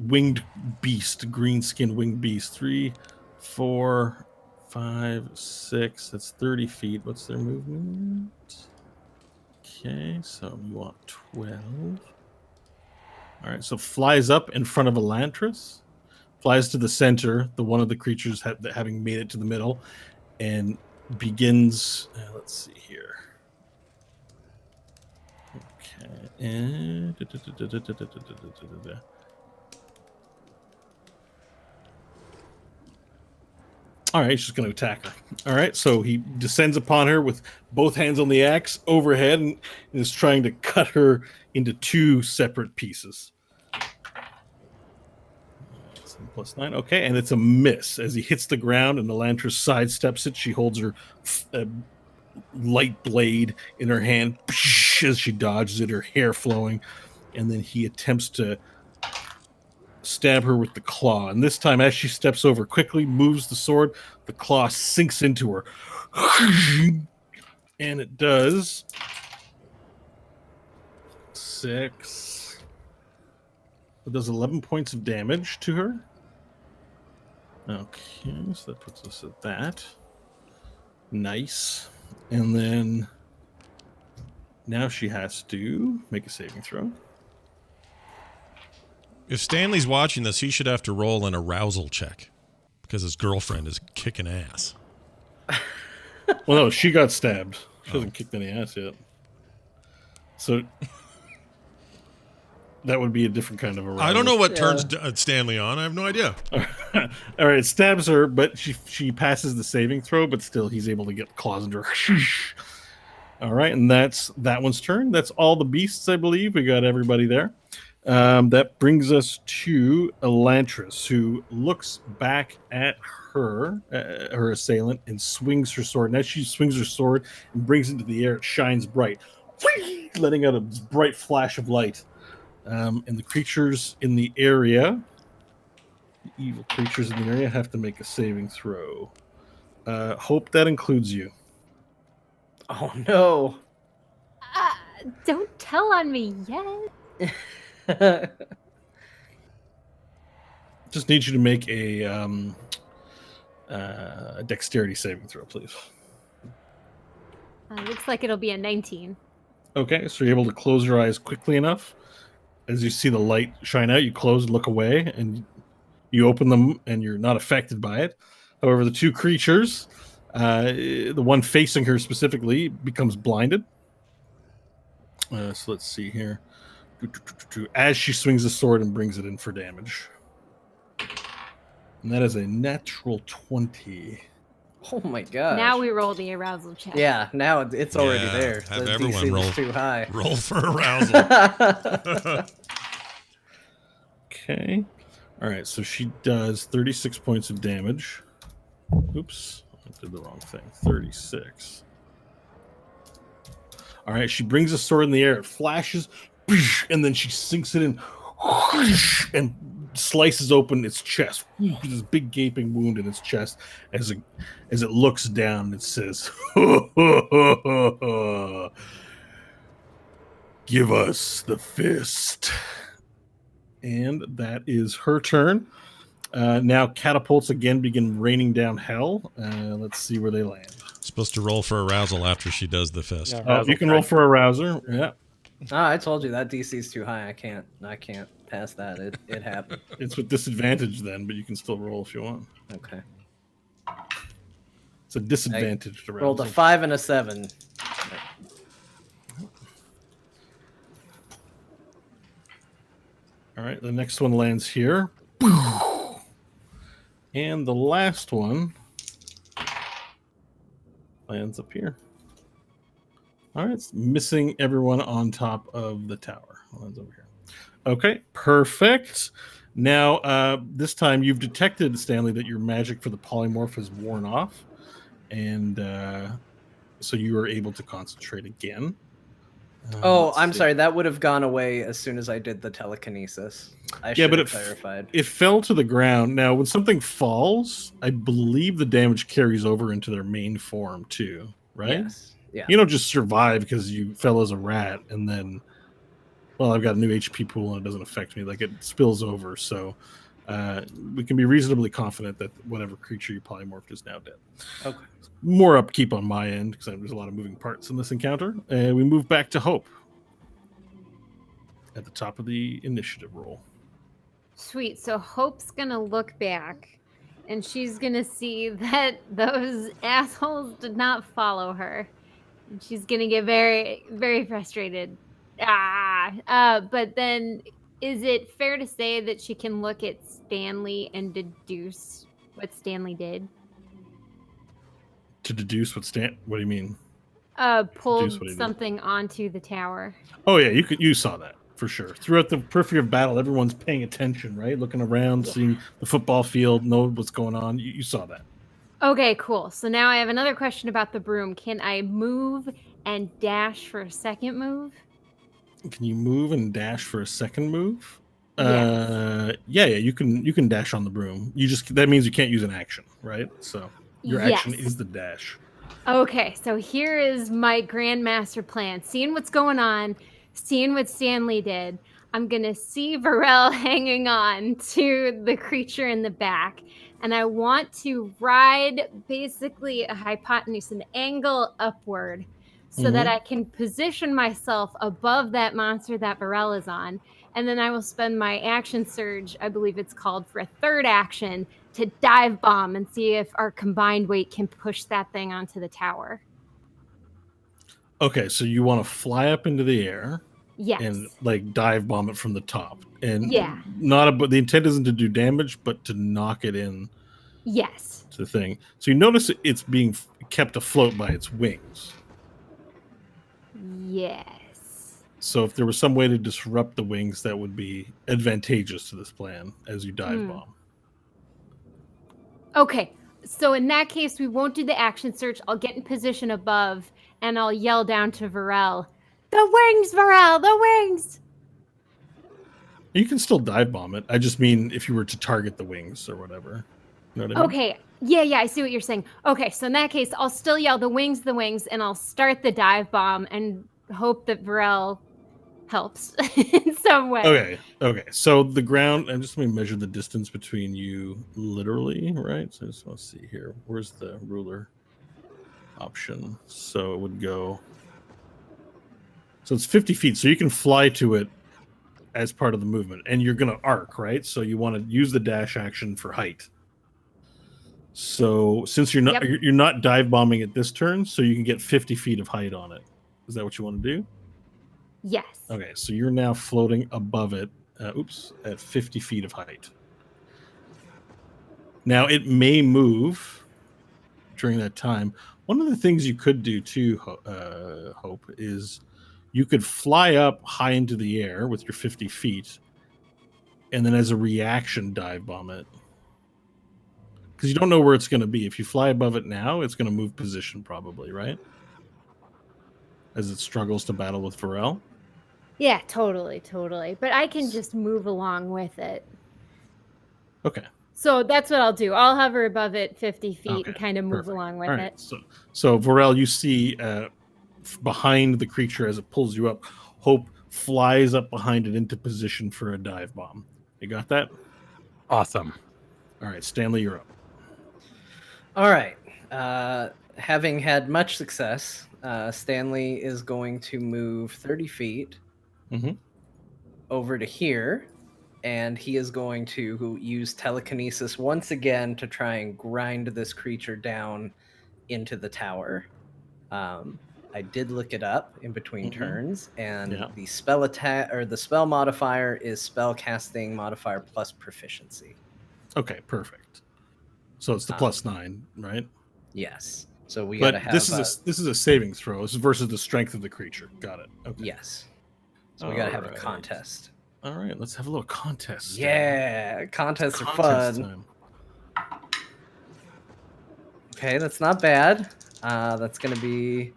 S2: winged beast, green skinned winged beast, 3, 4, 5, 6. That's 30 feet. What's their movement? Okay, so we want 12. All right, so flies up in front of Elantris, flies to the center, the one of the creatures having made it to the middle, and begins. Let's see here. Okay, and all right, he's just going to attack her. All right, so he descends upon her with both hands on the axe overhead and is trying to cut her into 2 separate pieces. +9. Okay, and it's a miss as he hits the ground and Elantris sidesteps it. She holds her light blade in her hand as she dodges it, her hair flowing, and then he attempts to stab her with the claw. And this time, as she steps over, quickly moves the sword, the claw sinks into her. And it does 6. It does 11 points of damage to her. Okay, so that puts us at that. Nice. And then now she has to make a saving throw.
S1: If Stanley's watching this, he should have to roll an arousal check because his girlfriend is kicking ass.
S2: Well, no, she got stabbed. She hasn't kicked any ass yet. So that would be a different kind of arousal.
S1: I don't know what turns Stanley on. I have no idea.
S2: All right, it stabs her, but she passes the saving throw, but still he's able to get claws into her. All right, and that's that one's turn. That's all the beasts, I believe. We got everybody there. That brings us to Elantris, who looks back at her assailant, and swings her sword. And as she swings her sword and brings it into the air, it shines bright, letting out a bright flash of light. And the creatures in the area, the evil creatures in the area, have to make a saving throw. Hope that includes you.
S5: Oh no.
S3: Don't tell on me yet.
S2: Just need you to make a dexterity saving throw, please.
S3: Looks like it'll be a 19.
S2: Okay, so you're able to close your eyes quickly enough. As you see the light shine out, you close and look away, and you open them, and you're not affected by it. However, the two creatures, the one facing her specifically, becomes blinded. So let's see here. As she swings the sword and brings it in for damage. And that is a natural 20.
S5: Oh my god.
S3: Now we roll the arousal check.
S5: Yeah, now it's already
S1: Yeah,
S5: there.
S1: have
S5: The
S1: everyone
S5: DC
S1: roll.
S5: was too high.
S1: Roll for arousal.
S2: Okay. All right, so she does 36 points of damage. Oops, I did the wrong thing. 36. All right, she brings the sword in the air. It flashes, and then she sinks it in and slices open its chest. This big gaping wound in its chest as it looks down. It says, "Give us the fist." And that is her turn. Now catapults again begin raining down hell. Let's see where they land.
S1: Supposed to roll for arousal after she does the fist.
S4: Yeah.
S2: Oh, you can roll for a rouser. Yeah,
S5: I told you that DC's too high. I can't pass that. It happened.
S2: it's with disadvantage then, but you can still roll if you want.
S5: Okay.
S2: It's a disadvantage to rousal.
S5: Rolled a 5 and a 7.
S2: All right, the next one lands here. And the last one lands up here. All right, it's missing everyone on top of the tower. Lands over here. Okay, perfect. Now, this time you've detected, Stanley, that your magic for the polymorph has worn off. And so you are able to concentrate again.
S5: Oh,
S2: Let's
S5: I'm
S2: see.
S5: sorry. That would have gone away as soon as I did the telekinesis. I should
S2: but
S5: have
S2: it
S5: clarified.
S2: It fell to the ground. Now, when something falls, I believe the damage carries over into their main form too, right?
S5: Yes. Yeah.
S2: You don't just survive because you fell as a rat and then, well, I've got a new HP pool and it doesn't affect me. Like, it spills over. So we can be reasonably confident that whatever creature you polymorphed is now dead.
S5: Okay.
S2: More upkeep on my end because there's a lot of moving parts in this encounter. We move back to Hope at the top of the initiative roll.
S3: Sweet. So Hope's gonna look back and she's gonna see that those assholes did not follow her. And she's gonna get very, very frustrated. But then is it fair to say that she can look at Stanley and deduce what Stanley did?
S2: To deduce what do you mean?
S3: Pulled
S2: Deduce what he did.
S3: something onto the tower.
S2: Oh yeah, you saw that for sure. Throughout the periphery of battle, everyone's paying attention, right? Looking around, seeing the football field, know what's going on. You saw that.
S3: Okay, cool. So now I have another question about the broom. Can I move and dash for a second move?
S2: Can you move and dash for a second move?
S3: Yes.
S2: Yeah, you can dash on the broom. That means you can't use an action, right? So your action
S3: Yes.
S2: is the dash.
S3: Okay, so here is my grandmaster plan. Seeing what's going on, seeing what Stanley did, I'm going to see Varel hanging on to the creature in the back. And I want to ride basically a hypotenuse, an angle upward, so that I can position myself above that monster that Varel is on. And then I will spend my action surge, I believe it's called, for a third action to dive bomb and see if our combined weight can push that thing onto the tower.
S2: Okay, so you want to fly up into the air.
S3: Yes.
S2: And like dive bomb it from the top. And
S3: Yeah.
S2: but the intent isn't to do damage, but to knock it in
S3: Yes.
S2: to the thing. So you notice it's being kept afloat by its wings.
S3: Yes.
S2: So if there was some way to disrupt the wings, that would be advantageous to this plan as you dive bomb.
S3: Okay. So in that case, we won't do the action search. I'll get in position above and I'll yell down to Varel, "The wings, Varel, the wings!"
S2: You can still dive bomb it. I just mean if you were to target the wings or whatever. You know what I mean?
S3: Okay. Yeah, I see what you're saying. Okay, so in that case, I'll still yell the wings, and I'll start the dive bomb and hope that Varel helps in some way.
S2: Okay. So the ground, I'm just going to measure the distance between you literally, right? So I just want to see here. Where's the ruler option? So it would go. So it's 50 feet. So you can fly to it as part of the movement. And you're going to arc, right? So you want to use the dash action for height. So since you're not dive bombing it this turn, so you can get 50 feet of height on it. Is that what you want to do?
S3: Yes.
S2: Okay, so you're now floating above it. At 50 feet of height. Now it may move during that time. One of the things you could do too, Hope, is you could fly up high into the air with your 50 feet, and then as a reaction dive bomb it. Because you don't know where it's going to be. If you fly above it now, it's going to move position probably, right? As it struggles to battle with Varel.
S3: Yeah, totally. But I can just move along with it.
S2: Okay.
S3: So that's what I'll do. I'll hover above it 50 feet and kind of move along with it.
S2: So Varel, you see behind the creature as it pulls you up, Hope flies up behind it into position for a dive bomb. You got that?
S4: Awesome.
S2: All right, Stanley, you're up.
S5: All right. Having had much success, Stanley is going to move 30 feet over to here, and he is going to use telekinesis once again to try and grind this creature down into the tower. I did look it up in between turns, and the spell attack or the spell modifier is spell casting modifier plus proficiency.
S2: Okay, perfect. So it's the +9, right?
S5: Yes. So we gotta have.
S2: This is a saving throw. This is versus the strength of the creature. Got it. Okay.
S5: Yes. So we gotta have a contest.
S2: All right, let's have a little contest.
S5: Yeah, contests are fun. Time. Okay, that's not bad. That's gonna be.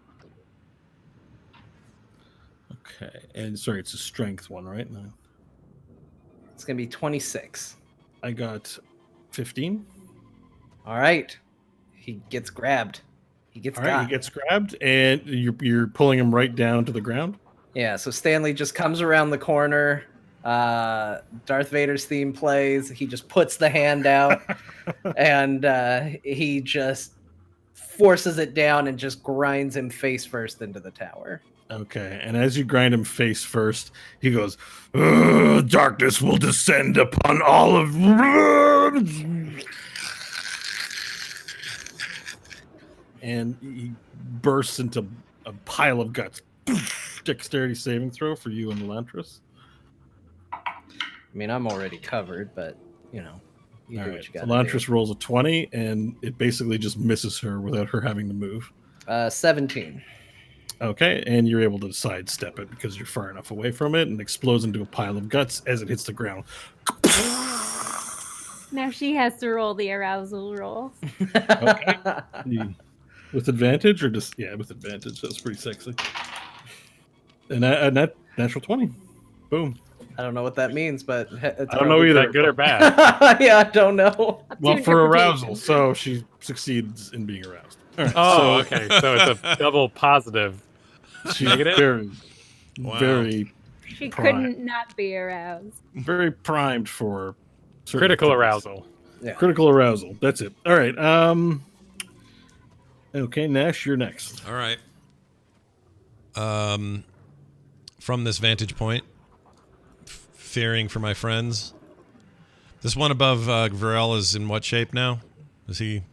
S2: Okay, and sorry, it's a strength one, right? No.
S5: It's gonna be 26.
S2: I got 15.
S5: All right, he gets grabbed. He gets
S2: grabbed, and you're pulling him right down to the ground.
S5: Yeah, so Stanley just comes around the corner. Darth Vader's theme plays. He just puts the hand out, and he just forces it down and just grinds him face first into the tower.
S2: Okay, and as you grind him face first, he goes, "Darkness will descend upon all of." And he bursts into a pile of guts. Dexterity saving throw for you and Elantris.
S5: I mean, I'm already covered, but you know, you do what you got.
S2: Elantris rolls a 20, and it basically just misses her without her having to move.
S5: 17.
S2: Okay, and you're able to sidestep it because you're far enough away from it, and explodes into a pile of guts as it hits the ground.
S3: Now she has to roll the arousal roll.
S2: Okay. With advantage or just with advantage? That's pretty sexy. And that natural 20. Boom.
S5: I don't know what that means, but it's
S2: I don't know either.
S4: Good or bad?
S5: Yeah, I don't know.
S2: Well, for arousal, so she succeeds in being aroused.
S4: All right, okay. So it's a double positive.
S2: She's very, very.
S3: She couldn't not be aroused.
S2: Very primed for
S4: critical arousal.
S5: Yeah.
S2: Critical arousal. That's it. All right. Okay, Nash, you're next.
S1: All right. From this vantage point, fearing for my friends. This one above Varel is in what shape now? Is he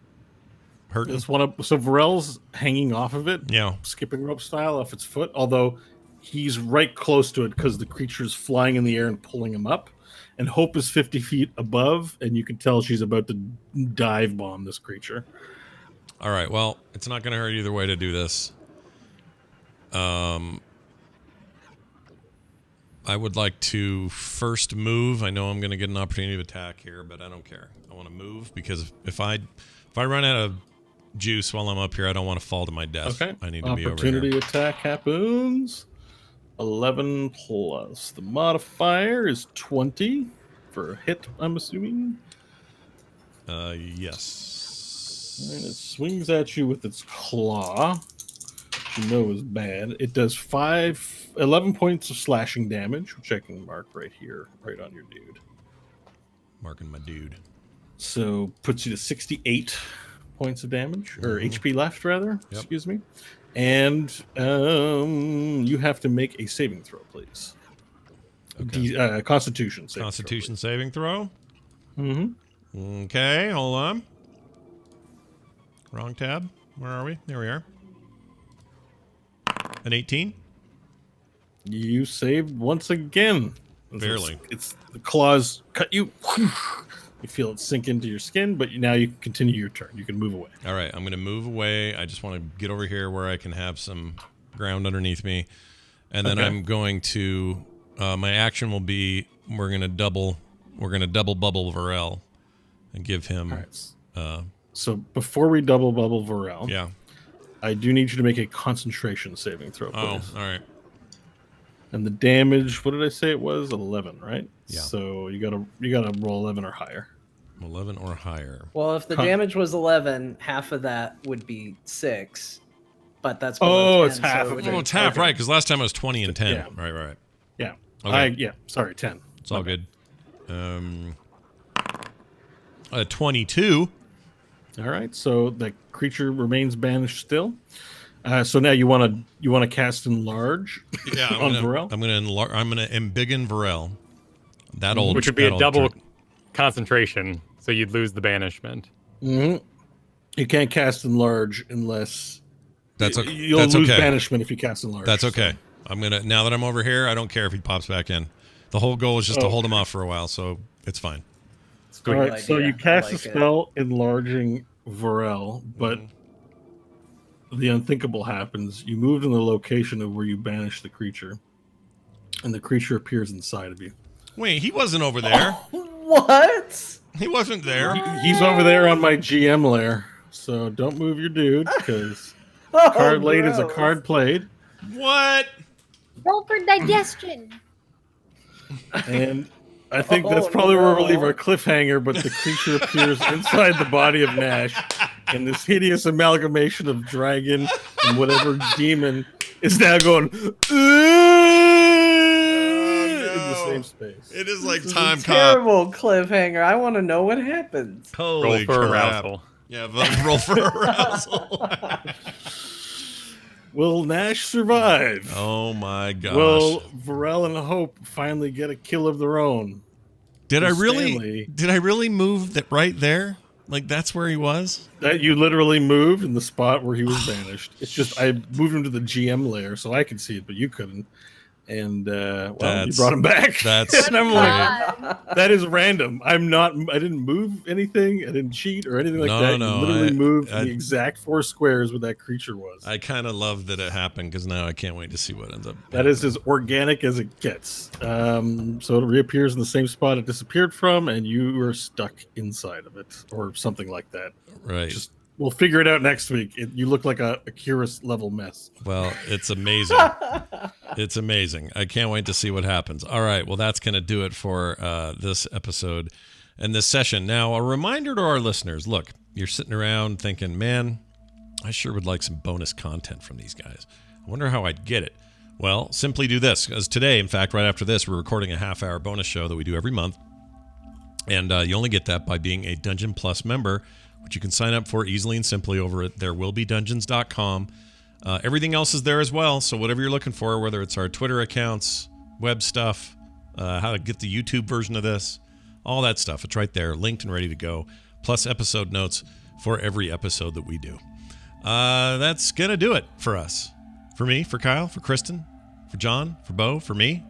S1: hurting?
S2: This one up. So Varel's hanging off of it.
S1: Yeah.
S2: Skipping rope style off its foot. Although he's right close to it because the creature's flying in the air and pulling him up. And Hope is 50 feet above, and you can tell she's about to dive bomb this creature.
S1: All right. Well, it's not going to hurt either way to do this. I would like to first move. I know I'm going to get an opportunity of attack here, but I don't care. I want to move because if I run out of juice while I'm up here, I don't want to fall to my death.
S2: Okay.
S1: I need to be over here.
S2: Opportunity attack happens. 11 plus. The modifier is 20 for a hit, I'm assuming.
S1: Yes.
S2: And it swings at you with its claw, which you know is bad. It does 11 points of slashing damage, which I can mark right here, right on your dude.
S1: Marking my dude.
S2: So puts you to 68 points of damage, or HP left, rather.
S1: Yep.
S2: Excuse me. And you have to make a saving throw, please.
S1: Okay.
S2: Constitution saving
S1: Constitution saving throw.
S2: Mm-hmm.
S1: Okay, hold on. Wrong tab. Where are we? There we are. An 18.
S2: You saved once again.
S1: Barely.
S2: It's the claws cut you. You feel it sink into your skin, but now you can continue your turn. You can move away.
S1: All right, I'm going to move away. I just want to get over here where I can have some ground underneath me. And then I'm going to... my action will be we're going to double bubble Varel and give him...
S2: All right. So before we double bubble Varel,
S1: yeah.
S2: I do need you to make a concentration saving throw, please.
S1: Oh, all right.
S2: And the damage, what did I say it was? 11, right?
S1: Yeah.
S2: So you gotta roll 11 or higher.
S1: 11 or higher.
S5: Well, if the damage was 11, half of that would be 6. But that's
S2: Oh,
S5: below 10,
S2: it's half of it.
S1: Oh, it's half,
S2: Okay.
S1: right, because last time I was 20 and 10.
S2: Yeah.
S1: Right.
S2: Yeah.
S1: Okay.
S2: Sorry, 10.
S1: It's all good. 22.
S2: All right. So the creature remains banished still. So now you want to cast enlarge
S1: Yeah,
S2: on Varel?
S1: I'm gonna embiggen Varel.
S4: Which would be a double concentration, so you'd lose the banishment.
S2: Mm-hmm. You can't cast enlarge unless
S1: That's okay.
S2: You'll lose banishment if you cast enlarge.
S1: That's okay. I'm gonna now that I'm over here, I don't care if he pops back in. The whole goal is just to hold him off for a while, so it's fine.
S2: All right. So you cast a spell enlarging Varel, but the unthinkable happens. You moved in the location of where you banished the creature, and the creature appears inside of you.
S1: Wait, he wasn't over there.
S5: What?
S1: He wasn't there.
S2: He's over there on my GM lair. So don't move your dude, because card laid is a card played.
S1: What?
S3: Roll for digestion.
S2: And I think that's probably where we'll leave our cliffhanger, but the creature appears inside the body of Nash, and this hideous amalgamation of dragon and whatever demon is now going in the same space.
S1: It is like time cop.
S5: Terrible cliffhanger. I want to know what happens.
S1: Holy
S4: Roll for
S1: crap.
S4: arousal.
S1: Yeah, roll for arousal.
S2: Will Nash survive?
S1: Oh my gosh.
S2: Will Varel and Hope finally get a kill of their own?
S1: Did I
S2: Stanley.
S1: really move that right there? Like that's where he was?
S2: That you literally moved in the spot where he was banished. It's just I moved him to the GM layer so I could see it, but you couldn't. And you brought him back.
S1: That's
S2: and I'm like, that is random. I didn't move anything. I didn't cheat or anything like that.
S1: No,
S2: you literally moved the exact 4 squares where that creature was.
S1: I kind of love that it happened because now I can't wait to see what ends up.
S2: That is as organic as it gets. So it reappears in the same spot it disappeared from, and you are stuck inside of it, or something like that.
S1: Right.
S2: We'll figure it out next week. You look like a Curious level mess.
S1: Well, it's amazing. It's amazing. I can't wait to see what happens. All right. Well, that's going to do it for this episode and this session. Now, a reminder to our listeners. Look, you're sitting around thinking, man, I sure would like some bonus content from these guys. I wonder how I'd get it. Well, simply do this. Because today, in fact, right after this, we're recording a half-hour bonus show that we do every month. And you only get that by being a Dungeon Plus member, which you can sign up for easily and simply over at therewillbedungeons.com. Everything else is there as well, so whatever you're looking for, whether it's our Twitter accounts, web stuff, how to get the YouTube version of this, all that stuff, it's right there, linked and ready to go, plus episode notes for every episode that we do. That's going to do it for us. For me, for Kyle, for Kristen, for John, for Bo, for me.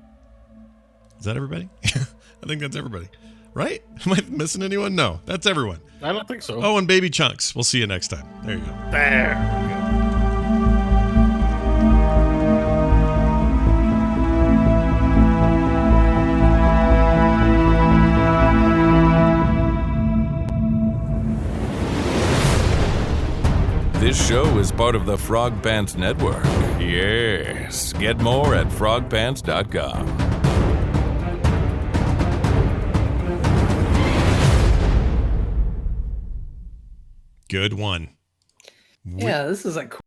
S1: Is that everybody? I think that's everybody. Right? Am I missing anyone? No, that's everyone.
S2: I don't think so.
S1: Oh, and Baby Chunks. We'll see you next time. There you go.
S2: There we go.
S6: This show is part of the Frog Pants Network. Yes. Get more at frogpants.com.
S1: Good one.
S5: Yeah, this is a